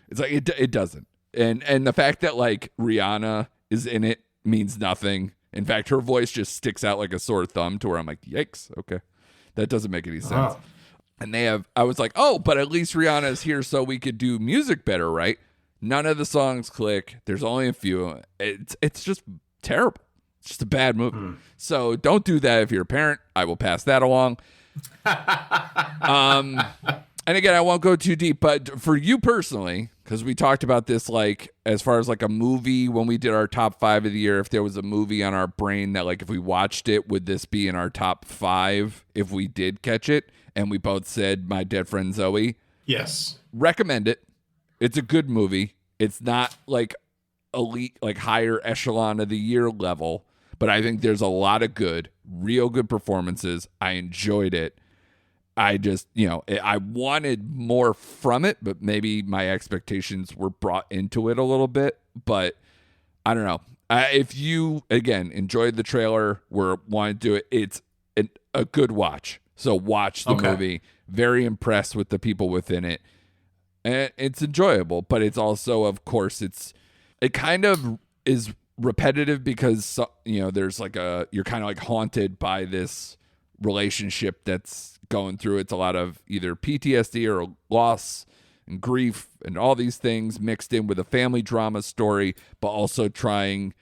It's like, it doesn't. And the fact that like Rihanna is in it means nothing. In fact, her voice just sticks out like a sore thumb to where I'm like, yikes, okay. That doesn't make any sense. And I was like, oh, but at least Rihanna's here so we could do music better, right? None of the songs click. There's only a few. It's just terrible. It's just a bad movie. So don't do that if you're a parent. I will pass that along. And again, I won't go too deep, but for you personally, because we talked about this, like, as far as like a movie, when we did our top 5 of the year, if there was a movie on our brain that, like, if we watched it, would this be in our top 5 if we did catch it? And we both said My Dead Friend Zoe. Yes. Recommend it. It's a good movie. It's not like elite, like higher echelon of the year level, but I think there's a lot of real good performances. I enjoyed it. I just, I wanted more from it, but maybe my expectations were brought into it a little bit. But I don't know. If you, again, enjoyed the trailer, want to do it, it's a good watch. So watch the movie. Very impressed with the people within it. And it's enjoyable, but it's also, of course, it kind of is repetitive because, there's like you're kind of like haunted by this relationship that's going through. It's a lot of either PTSD or loss and grief and all these things mixed in with a family drama story, but also trying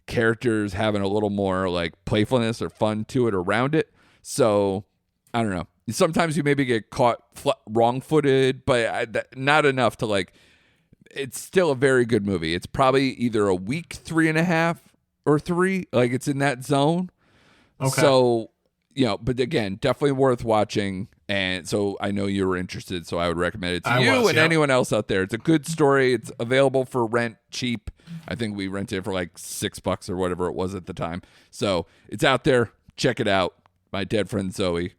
characters having a little more like playfulness or fun to it around it. So I don't know. Sometimes you maybe get caught wrong-footed, but not enough to like. It's still a very good movie. It's probably either a week 3.5 or 3. Like it's in that zone. Okay. So, but again, definitely worth watching. And so I know you were interested, so I would recommend it to you and anyone else out there. It's a good story. It's available for rent, cheap. I think we rented it for like $6 or whatever it was at the time. So it's out there. Check it out. My Dead Friend Zoe.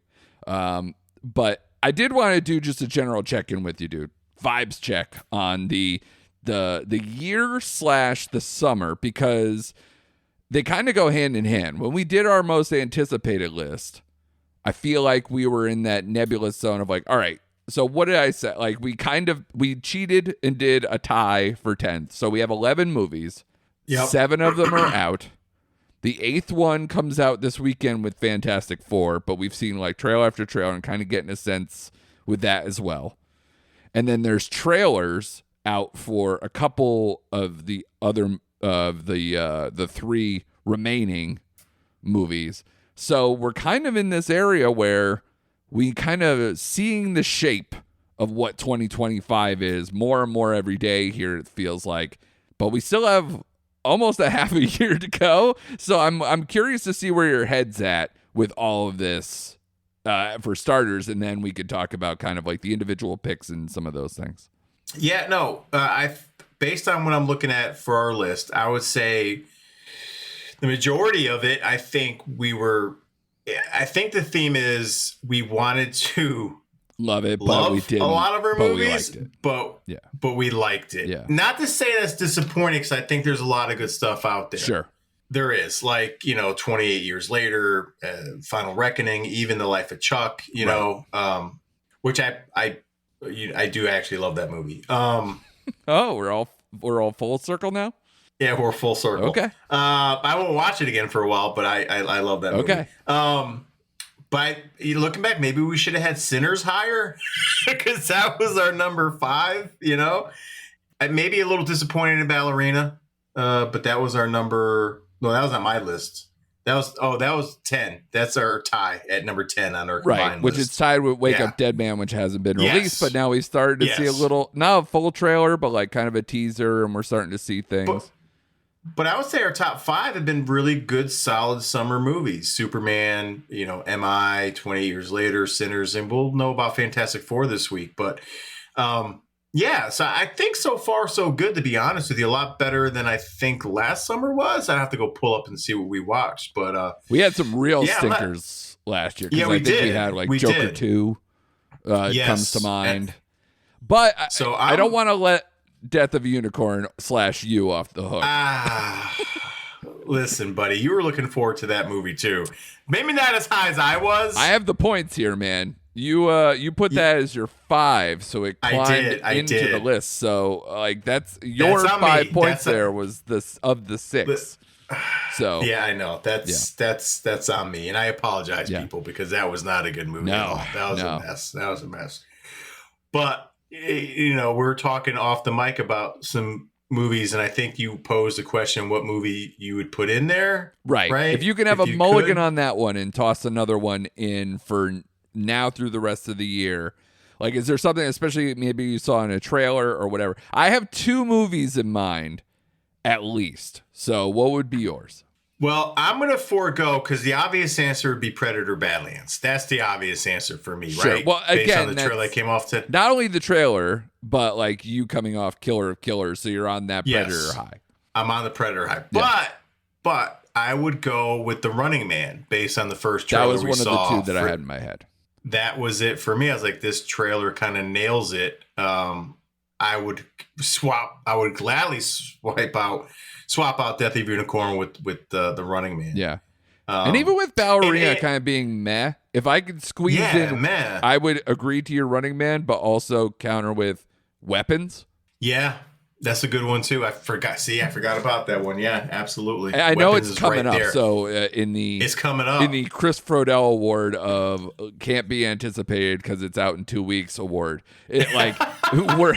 But I did want to do just a general check-in with you, dude. Vibes check on the year / the summer, because they kind of go hand in hand. When we did our most anticipated list, I feel like we were in that nebulous zone of like, all right, so what did I say? Like we cheated and did a tie for 10th. So we have 11 movies. Yep. 7 of them are out. The 8th one comes out this weekend with Fantastic Four, but we've seen like trailer after trailer and kind of getting a sense with that as well. And then there's trailers out for a couple of the other the 3 remaining movies. So we're kind of in this area where we kind of seeing the shape of what 2025 is more and more every day here, it feels like. But we still have almost a half a year to go. So I'm curious to see where your head's at with all of this. For starters, and then we could talk about kind of like the individual picks and some of those things. Yeah, no, based on what I'm looking at for our list, I would say the majority of it, I think the theme is we wanted to love it, but we didn't. A lot of our movies, but we liked it. Yeah. Not to say that's disappointing, because I think there's a lot of good stuff out there. Sure. There is, like, 28 years later, Final Reckoning, even The Life of Chuck, which I do actually love that movie. Oh, we're all full circle now? Yeah, we're full circle. Okay. I won't watch it again for a while, but I love that movie. Okay. But looking back, maybe we should have had Sinners higher, because that was our number 5, Maybe a little disappointed in Ballerina, but that was our number. No, that was on my list. That was 10. That's our tie at number 10 on our combined which list. is tied with Wake Up Dead Man, which hasn't been released, but now we started to see a little, not a full trailer, but like kind of a teaser, and we're starting to see things. But I would say our top 5 have been really good, solid summer movies. Superman, MI, 28 Years Later, Sinners, and we'll know about Fantastic Four this week. But so I think so far so good, to be honest with you. A lot better than I think last summer was. I have to go pull up and see what we watched. But we had some real stinkers last year. Yeah, I think we had like Joker 2 comes to mind. But I don't want to let Death of a Unicorn / you off the hook. Listen, buddy, you were looking forward to that movie too. Maybe not as high as I was. I have the points here, man. You put that as your 5, so it climbed into the list. So like that's your 5 points. There was this of the 6. So yeah, I know that's on me, and I apologize, people, because that was not a good movie at all. That was a mess. That was a mess. But we're talking off the mic about some movies, and I think you posed the question, what movie you would put in there, right? If you can have a mulligan on that one and toss another one in for now through the rest of the year, like, is there something, especially maybe you saw in a trailer or whatever? I have 2 movies in mind, at least. So, what would be yours? Well, I'm going to forego, because the obvious answer would be Predator Badlands. That's the obvious answer for me, sure. Right? Well, again, based on the trailer that came off today. Not only the trailer, but like you coming off Killer of Killers, so you're on that Predator high. I'm on the Predator high. Yeah. But I would go with The Running Man based on the first trailer we saw. That was one of the 2 that I had in my head. That was it for me. I was like, this trailer kind of nails it. I would gladly swap out Death of Unicorn with the Running Man. Yeah. And even with Ballerina kind of being meh, if I could squeeze in, meh. I would agree to your Running Man, but also counter with Weapons. Yeah, that's a good one too. I forgot about that one. Yeah, absolutely. I know it's coming up. So it's coming up in the Chris Frodell Award of can't be anticipated because it's out in 2 weeks award. We're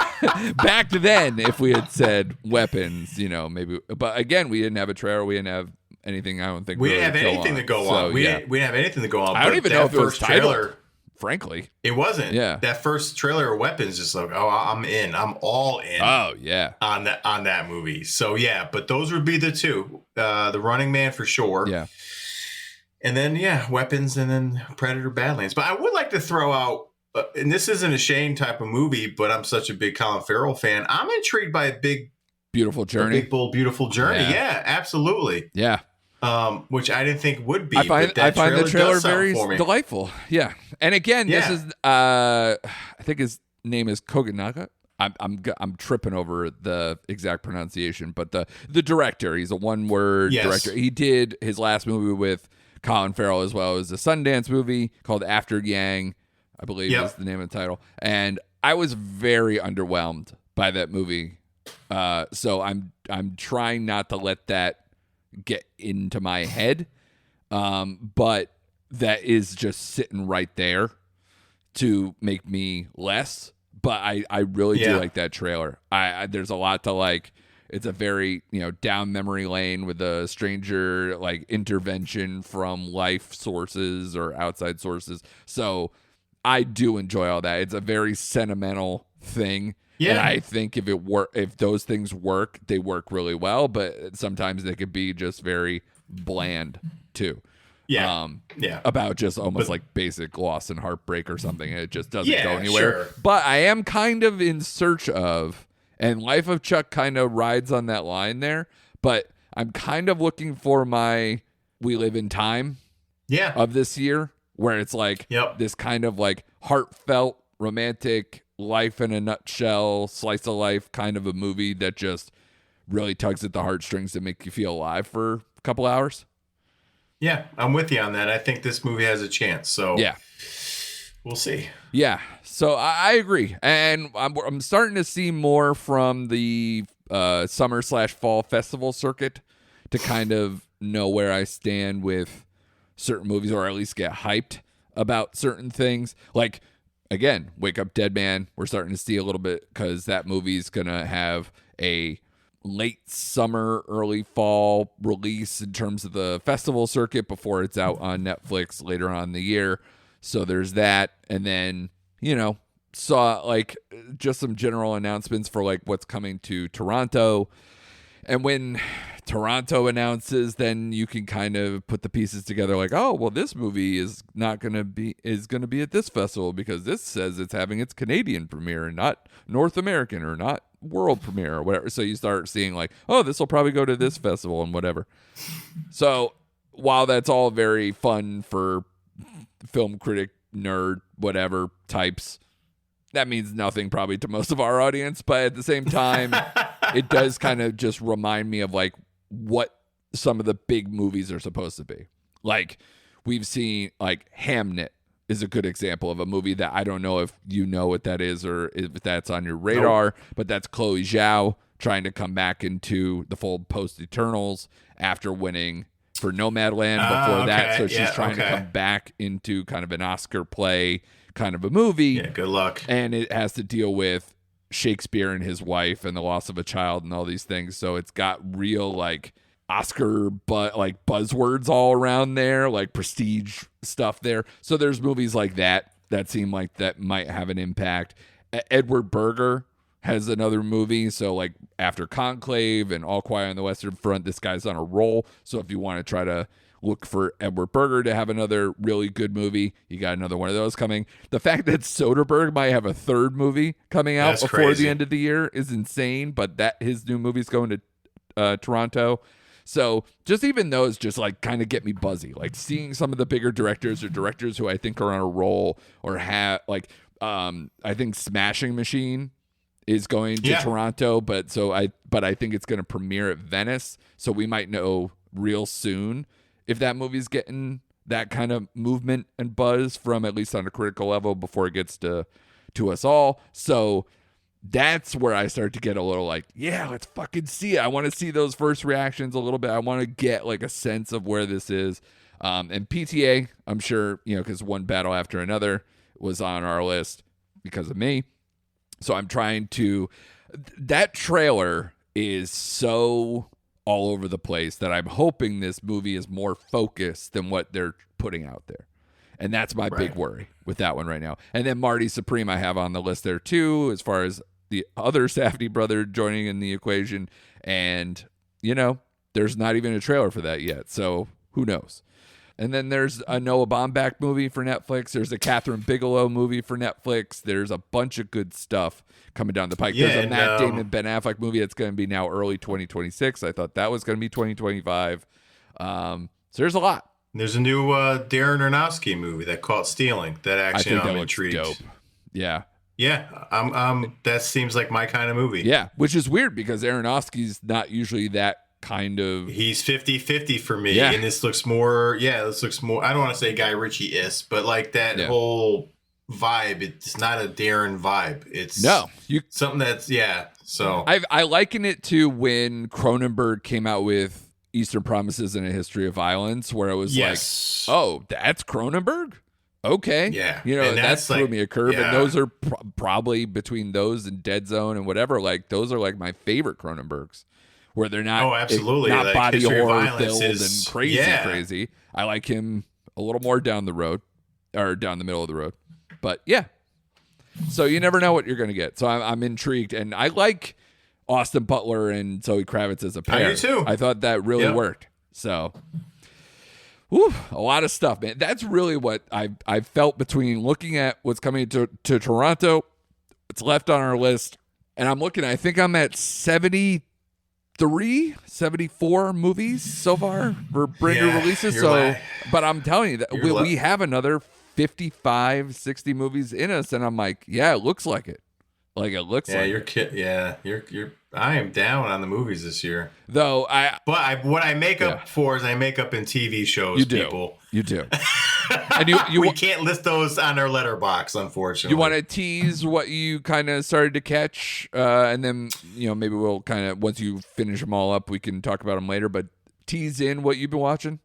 back to then. If we had said Weapons, maybe. But again, we didn't have a trailer. We didn't have anything. I don't think we didn't have anything to go on. We didn't have anything to go on. I don't even know if it was titled. Trailer, frankly, it wasn't. Yeah, that first trailer of Weapons, just like, I'm in. I'm all in. Oh yeah, on that movie. So yeah, but those would be the 2. The Running Man for sure. Yeah, and then Weapons, and then Predator Badlands. But I would like to throw out, and this isn't a Shane type of movie, but I'm such a big Colin Farrell fan. I'm intrigued by Beautiful Journey. Big Bold Beautiful Journey. Yeah, absolutely. Yeah. Which I didn't think would be. I find the trailer very delightful. Yeah, and again, this is I think his name is Kogenaga. I'm tripping over the exact pronunciation, but the director, he's a one-word director. He did his last movie with Colin Farrell as well. It was a Sundance movie called After Yang, I believe is the name of the title, and I was very underwhelmed by that movie. So I'm trying not to let that get into my head, but that is just sitting right there to make me less. But I really do like that trailer. There's a lot to like. It's a very down memory lane with a stranger, like intervention from life sources or outside sources. So I do enjoy all that. It's a very sentimental thing. Yeah. And I think if those things work, they work really well, but sometimes they could be just very bland too. Yeah. About just almost like basic loss and heartbreak or something. And it just doesn't go anywhere. Sure. But I am kind of in search of, and Life of Chuck kind of rides on that line there, but I'm kind of looking for my We Live in Time of this year, where it's like this kind of like heartfelt, romantic, life in a nutshell, slice of life kind of a movie that just really tugs at the heartstrings to make you feel alive for a couple hours. Yeah, I'm with you on that. I think this movie has a chance. So we'll see. Yeah, so I agree, and I'm starting to see more from the summer/fall festival circuit to kind of know where I stand with certain movies, or at least get hyped about certain things. Like, again, Wake Up Dead Man, we're starting to see a little bit because that movie's going to have a late summer, early fall release in terms of the festival circuit before it's out on Netflix later on in the year. So there's that. And then, saw like just some general announcements for like what's coming to Toronto. And when Toronto announces, then you can kind of put the pieces together like, oh, well, this movie is going to be at this festival because this says it's having its Canadian premiere and not North American or not world premiere or whatever. So you start seeing like, oh, this will probably go to this festival and whatever. So while that's all very fun for film critic, nerd, whatever types, that means nothing probably to most of our audience. But at the same time, it does kind of just remind me of like what some of the big movies are supposed to be. Like we've seen like Hamnet is a good example of a movie that I don't know if you know what that is or if that's on your radar, but that's Chloe Zhao trying to come back into the fold post Eternals after winning for Nomadland before that. So she's trying to come back into kind of an Oscar play kind of a movie. Yeah, good luck. And it has to deal with Shakespeare and his wife and the loss of a child and all these things. So it's got real like Oscar like buzzwords all around there, like prestige stuff there. So there's movies like that seem like that might have an impact. Edward Berger has another movie. So like after Conclave and All Quiet on the Western Front, this guy's on a roll. So if you want to try to look for Edward Berger to have another really good movie, you got another one of those coming. The fact that Soderbergh might have a third movie coming out before the end of the year is insane, but that his new movie's going to Toronto. So just even those just like kind of get me buzzy, like seeing some of the bigger directors or directors who I think are on a roll or have like, I think Smashing Machine is going to Toronto, but I think it's going to premiere at Venice. So we might know real soon if that movie's getting that kind of movement and buzz from, at least on a critical level, before it gets to us all. So that's where I start to get a little like, yeah, let's fucking see it. I want to see those first reactions a little bit. I want to get like a sense of where this is. And PTA, I'm sure, because One Battle After Another was on our list because of me. So I'm trying to, that trailer is so all over the place that I'm hoping this movie is more focused than what they're putting out there. And that's my big worry with that one right now. And then Marty Supreme I have on the list there too, as far as the other Safdie brother joining in the equation. And, there's not even a trailer for that yet. So who knows? And then there's a Noah Baumbach movie for Netflix. There's a Catherine Bigelow movie for Netflix. There's a bunch of good stuff coming down the pike. Yeah, there's a Matt Damon, Ben Affleck movie that's going to be now early 2026. I thought that was going to be 2025. So there's a lot. There's a new Darren Aronofsky movie that Caught Stealing. That actually I'm intrigued. Dope. Yeah. Yeah, that seems like my kind of movie. Yeah, which is weird because Aronofsky's not usually that kind of. He's 50-50 for me, and this looks more. I don't want to say Guy Ritchie-ish, but like that whole vibe. It's not a Darren vibe. It's something that's So I liken it to when Cronenberg came out with Eastern Promises and a History of Violence, where it was like, oh, that's Cronenberg? Okay. Yeah. That threw me a curve. And those are probably between those and Dead Zone and whatever. Like, those are like my favorite Cronenbergs, where they're not, absolutely. Not like body horror filled and crazy. I like him a little more down the road or down the middle of the road. But yeah. So you never know what you're going to get. So I'm intrigued. And I like Austin Butler and Zoe Kravitz as a pair. I do too. I thought that really worked. So, a lot of stuff, man. That's really what I felt between looking at what's coming to Toronto, what's left on our list, and I'm looking. I think I'm at 73, 74 movies so far for brand new releases. So, but I'm telling you that we have another 55, 60 movies in us, and I'm like, yeah, it looks like it. Like it looks like you're you're I am down on the movies this year. Though what I make up for is I make up in TV shows. People. You do. And we can't list those on our letterbox, unfortunately. You want to tease what you kind of started to catch, and then maybe we'll kind of, once you finish them all up, we can talk about them later. But tease in what you've been watching.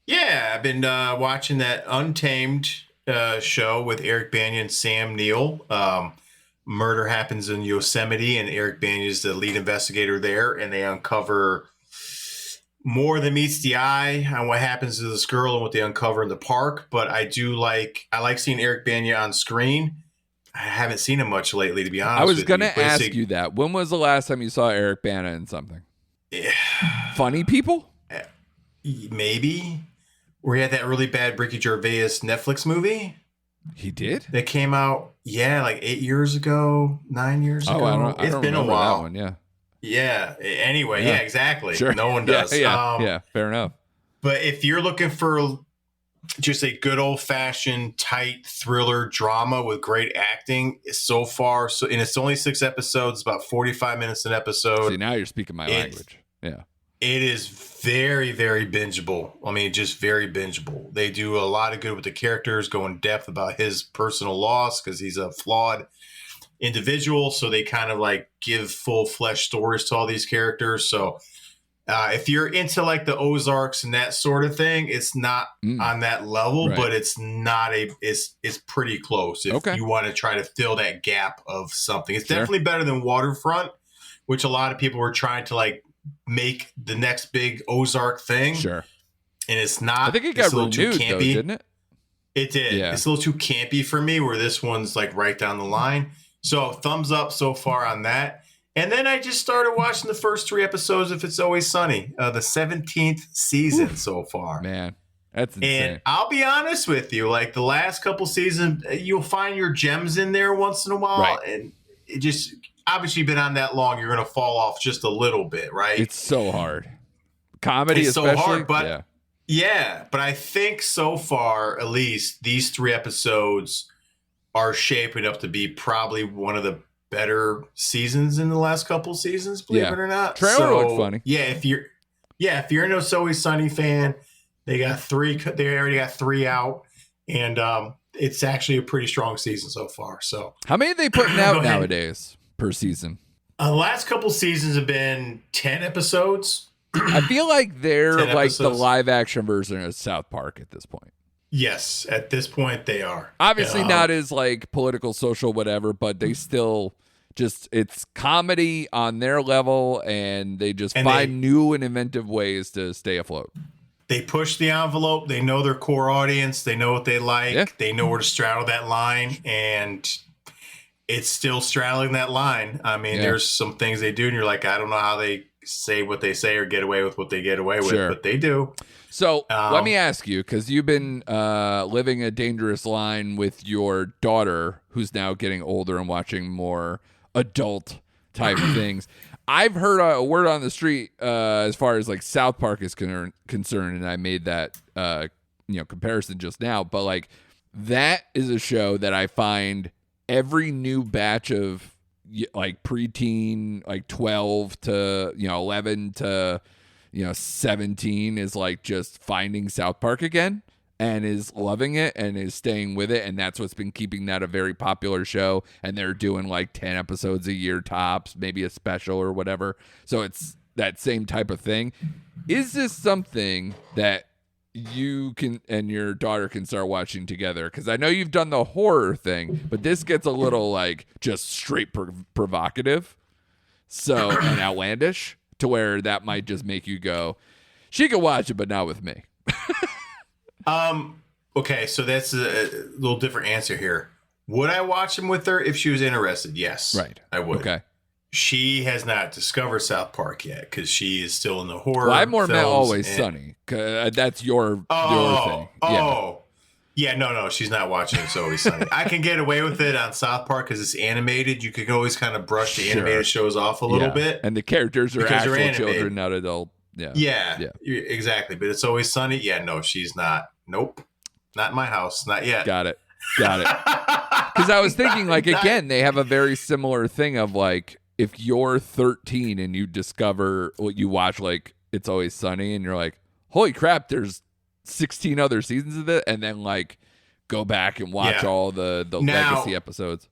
Yeah, I've been watching that Untamed show with Eric Bana and Sam Neill. Murder happens in Yosemite, and Eric Bana is the lead investigator there, and they uncover more than meets the eye on what happens to this girl and what they uncover in the park. But I like seeing Eric Bana on screen. I haven't seen him much lately, to be honest. I was going to ask you that. When was the last time you saw Eric Bana in something? Funny People? Maybe. Where he had that really bad Ricky Gervais Netflix movie. He did? That came out, like 8 years ago, 9 years ago. It's been a while. That one, yeah. Yeah. Anyway, exactly. Sure. No one does. Yeah, fair enough. But if you're looking for just a good old-fashioned, tight thriller drama with great acting, so far, and it's only 6 episodes, about 45 minutes an episode. See, now you're speaking my language. Yeah. It is very, very bingeable. I mean, just very bingeable. They do a lot of good with the characters, go in depth about his personal loss because he's flawed. individual, so they kind of like give full flesh stories to all these characters. So if you're into like the Ozarks and that sort of thing, it's not on that level, Right. but it's not it's pretty close if you want to try to fill that gap of something. It's definitely better than Waterfront, which a lot of people were trying to like make the next big Ozark thing. Sure. And it's not. I think it got renewed, though, didn't it? It did. Yeah. It's a little too campy for me, where this one's like right down the line. So thumbs up so far on that. And then I just started watching the first 3 episodes of It's Always Sunny, the 17th season so far. Man, that's insane. And I'll be honest with you, like the last couple seasons, you'll find your gems in there once in a while. Right. And it just, obviously been on that long, you're going to fall off just a little bit, right? It's so hard. Comedy it's especially. so hard, but yeah, but I think so far, at least, these 3 episodes are shaping up to be probably one of the better seasons in the last couple seasons, believe it or not. Trailer looked funny. Yeah, if you're an It's Always Sunny fan, they already got 3 out, and it's actually a pretty strong season so far. So how many are they putting out nowadays per season? The last couple seasons have been 10 episodes. I feel like they're like episodes. the live action version of South Park at this point. Yes, at this point they are. Obviously not as like political, social, whatever, but they still just, it's comedy on their level, and they just find new and inventive ways to stay afloat. They push the envelope. They know their core audience. They know what they like. Yeah. They know where to straddle that line, and it's still straddling that line. I mean, there's some things they do, and you're like, I don't know how they say what they say or get away with what they get away with, but they do. So let me ask you, because you've been living a dangerous line with your daughter, who's now getting older and watching more adult type things. I've heard a word on the street as far as like South Park is concerned, and I made that comparison just now. But like that is a show that I find every new batch of like preteen, like 12 to 11 to 17 is like just finding South Park again and is loving it and is staying with it, and that's what's been keeping that a very popular show. And they're doing like 10 episodes a year tops, maybe a special or whatever. So it's that same type of thing. Is this something that you can and your daughter can start watching together? Because I know you've done the horror thing, but this gets a little like just straight provocative, so and outlandish, to where that might just make you go, she could watch it, but not with me. Okay, so that's a little different answer here. Would I watch them with her if she was interested? Yes, right. I would. Okay. She has not discovered South Park yet because she is still in the horror. Well, I more meant Always Sunny. That's your thing. Yeah, no, she's not watching It's Always Sunny. I can get away with it on South Park because it's animated. You could always kind of brush the animated shows off a little bit. And the characters are actual children, not adult. Yeah, exactly. But It's Always Sunny. Yeah, no, she's not. Nope. Not in my house. Not yet. Got it. Because I was thinking, like, again, they have a very similar thing of, like, if you're 13 and you discover what you watch, like, It's Always Sunny, and you're like, holy crap, there's 16 other seasons of it, and then, like, go back and watch all the legacy episodes.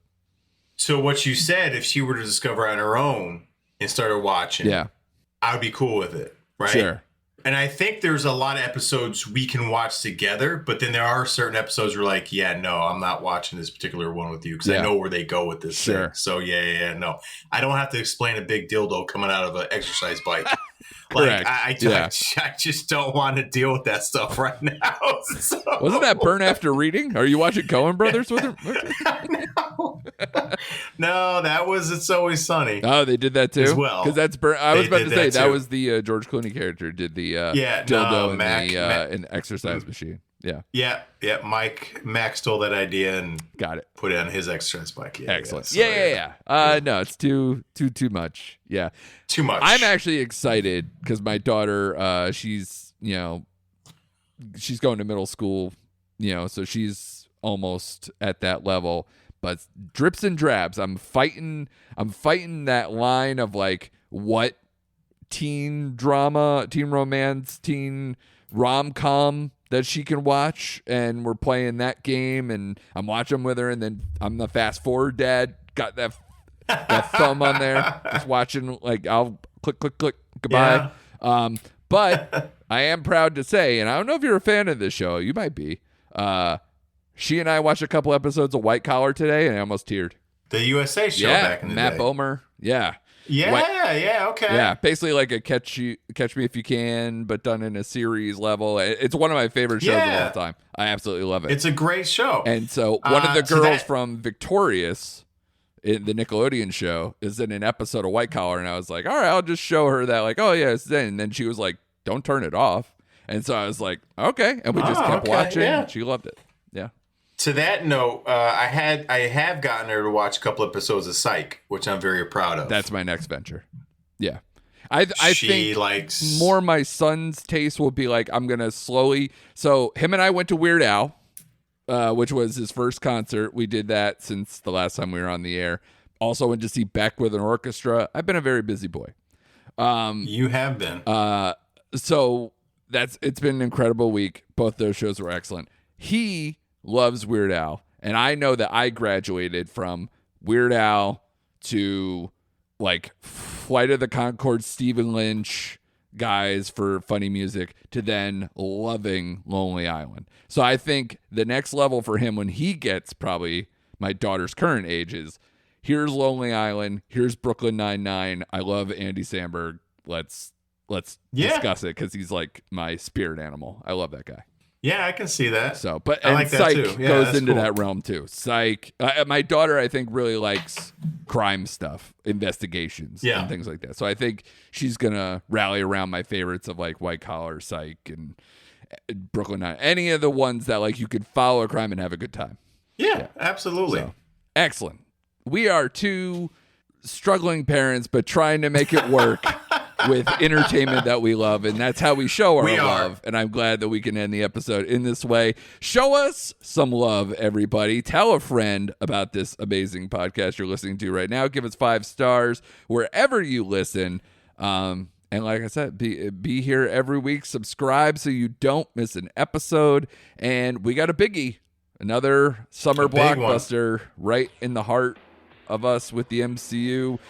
So what you said, if she were to discover on her own and started watching, I would be cool with it, right? Sure. And I think there's a lot of episodes we can watch together, but then there are certain episodes where like, no, I'm not watching this particular one with you because I know where they go with this thing. So no. I don't have to explain a big dildo coming out of an exercise bike. Like I just don't want to deal with that stuff right now. So. Wasn't that Burn After Reading? Are you watching Coen Brothers with her? No, that was It's Always Sunny. Oh, they did that too? As well. Because that's I was about to say that was the George Clooney character did the dildo in the exercise machine. Yeah. Mac stole that idea and got it. Put it on his exercise bike. Excellent. No, it's too much. Yeah. Too much. I'm actually excited because my daughter, she's going to middle school, so she's almost at that level. But drips and drabs, I'm fighting that line of like what teen drama, teen romance, teen rom-com that she can watch, and we're playing that game, and I'm watching with her, and then I'm the fast forward dad got that thumb on there, just watching. Like I'll click, goodbye. Yeah. But I am proud to say, and I don't know if you're a fan of this show, you might be. She and I watched a couple episodes of White Collar today, and I almost teared. The USA show back in the Matt day. Bomer. Yeah. Okay. Yeah, basically like a Catch Me If You Can, but done in a series level. It's one of my favorite shows of all time. I absolutely love it. It's a great show. And so one of the girls from Victorious, in the Nickelodeon show, is in an episode of White Collar, and I was like, all right, I'll just show her that, like, oh yeah, it's in. And then she was like, don't turn it off. And so I was like, okay, and we just kept watching. Yeah. She loved it. Yeah. To that note, I have gotten her to watch a couple episodes of Psych, which I'm very proud of. That's my next venture. Yeah. I think likes more my son's taste will be like, I'm going to slowly. So him and I went to Weird Al, which was his first concert. We did that since the last time we were on the air. Also went to see Beck with an orchestra. I've been a very busy boy. You have been. So it's been an incredible week. Both those shows were excellent. He loves Weird Al, and I know that I graduated from Weird Al to like Flight of the Conchords, Stephen Lynch guys for funny music, to then loving Lonely Island. So I think the next level for him when he gets probably my daughter's current age is, here's Lonely Island, here's Brooklyn Nine-Nine. I love Andy Samberg. Let's discuss it, because he's like my spirit animal. I love that guy. Yeah, I can see that. So, but I and like that Psych too. Yeah, goes that's into cool. that realm too. Psych. My daughter, I think, really likes crime stuff, investigations, and things like that. So I think she's gonna rally around my favorites of like White Collar, Psych, and Brooklyn Nine. Any of the ones that like you could follow a crime and have a good time. Yeah, absolutely. So, excellent. We are two struggling parents, but trying to make it work. With entertainment that we love, and that's how we show our love. And I'm glad that we can end the episode in this way. Show us some love, everybody. Tell a friend about this amazing podcast you're listening to right now. Give us 5 stars wherever you listen. And like I said, be here every week. Subscribe so you don't miss an episode. And we got a biggie, another summer blockbuster right in the heart of us with the MCU.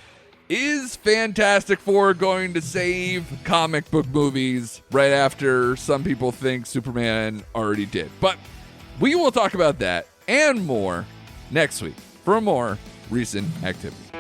Is Fantastic Four going to save comic book movies right after some people think Superman already did? But we will talk about that and more next week for more recent activity.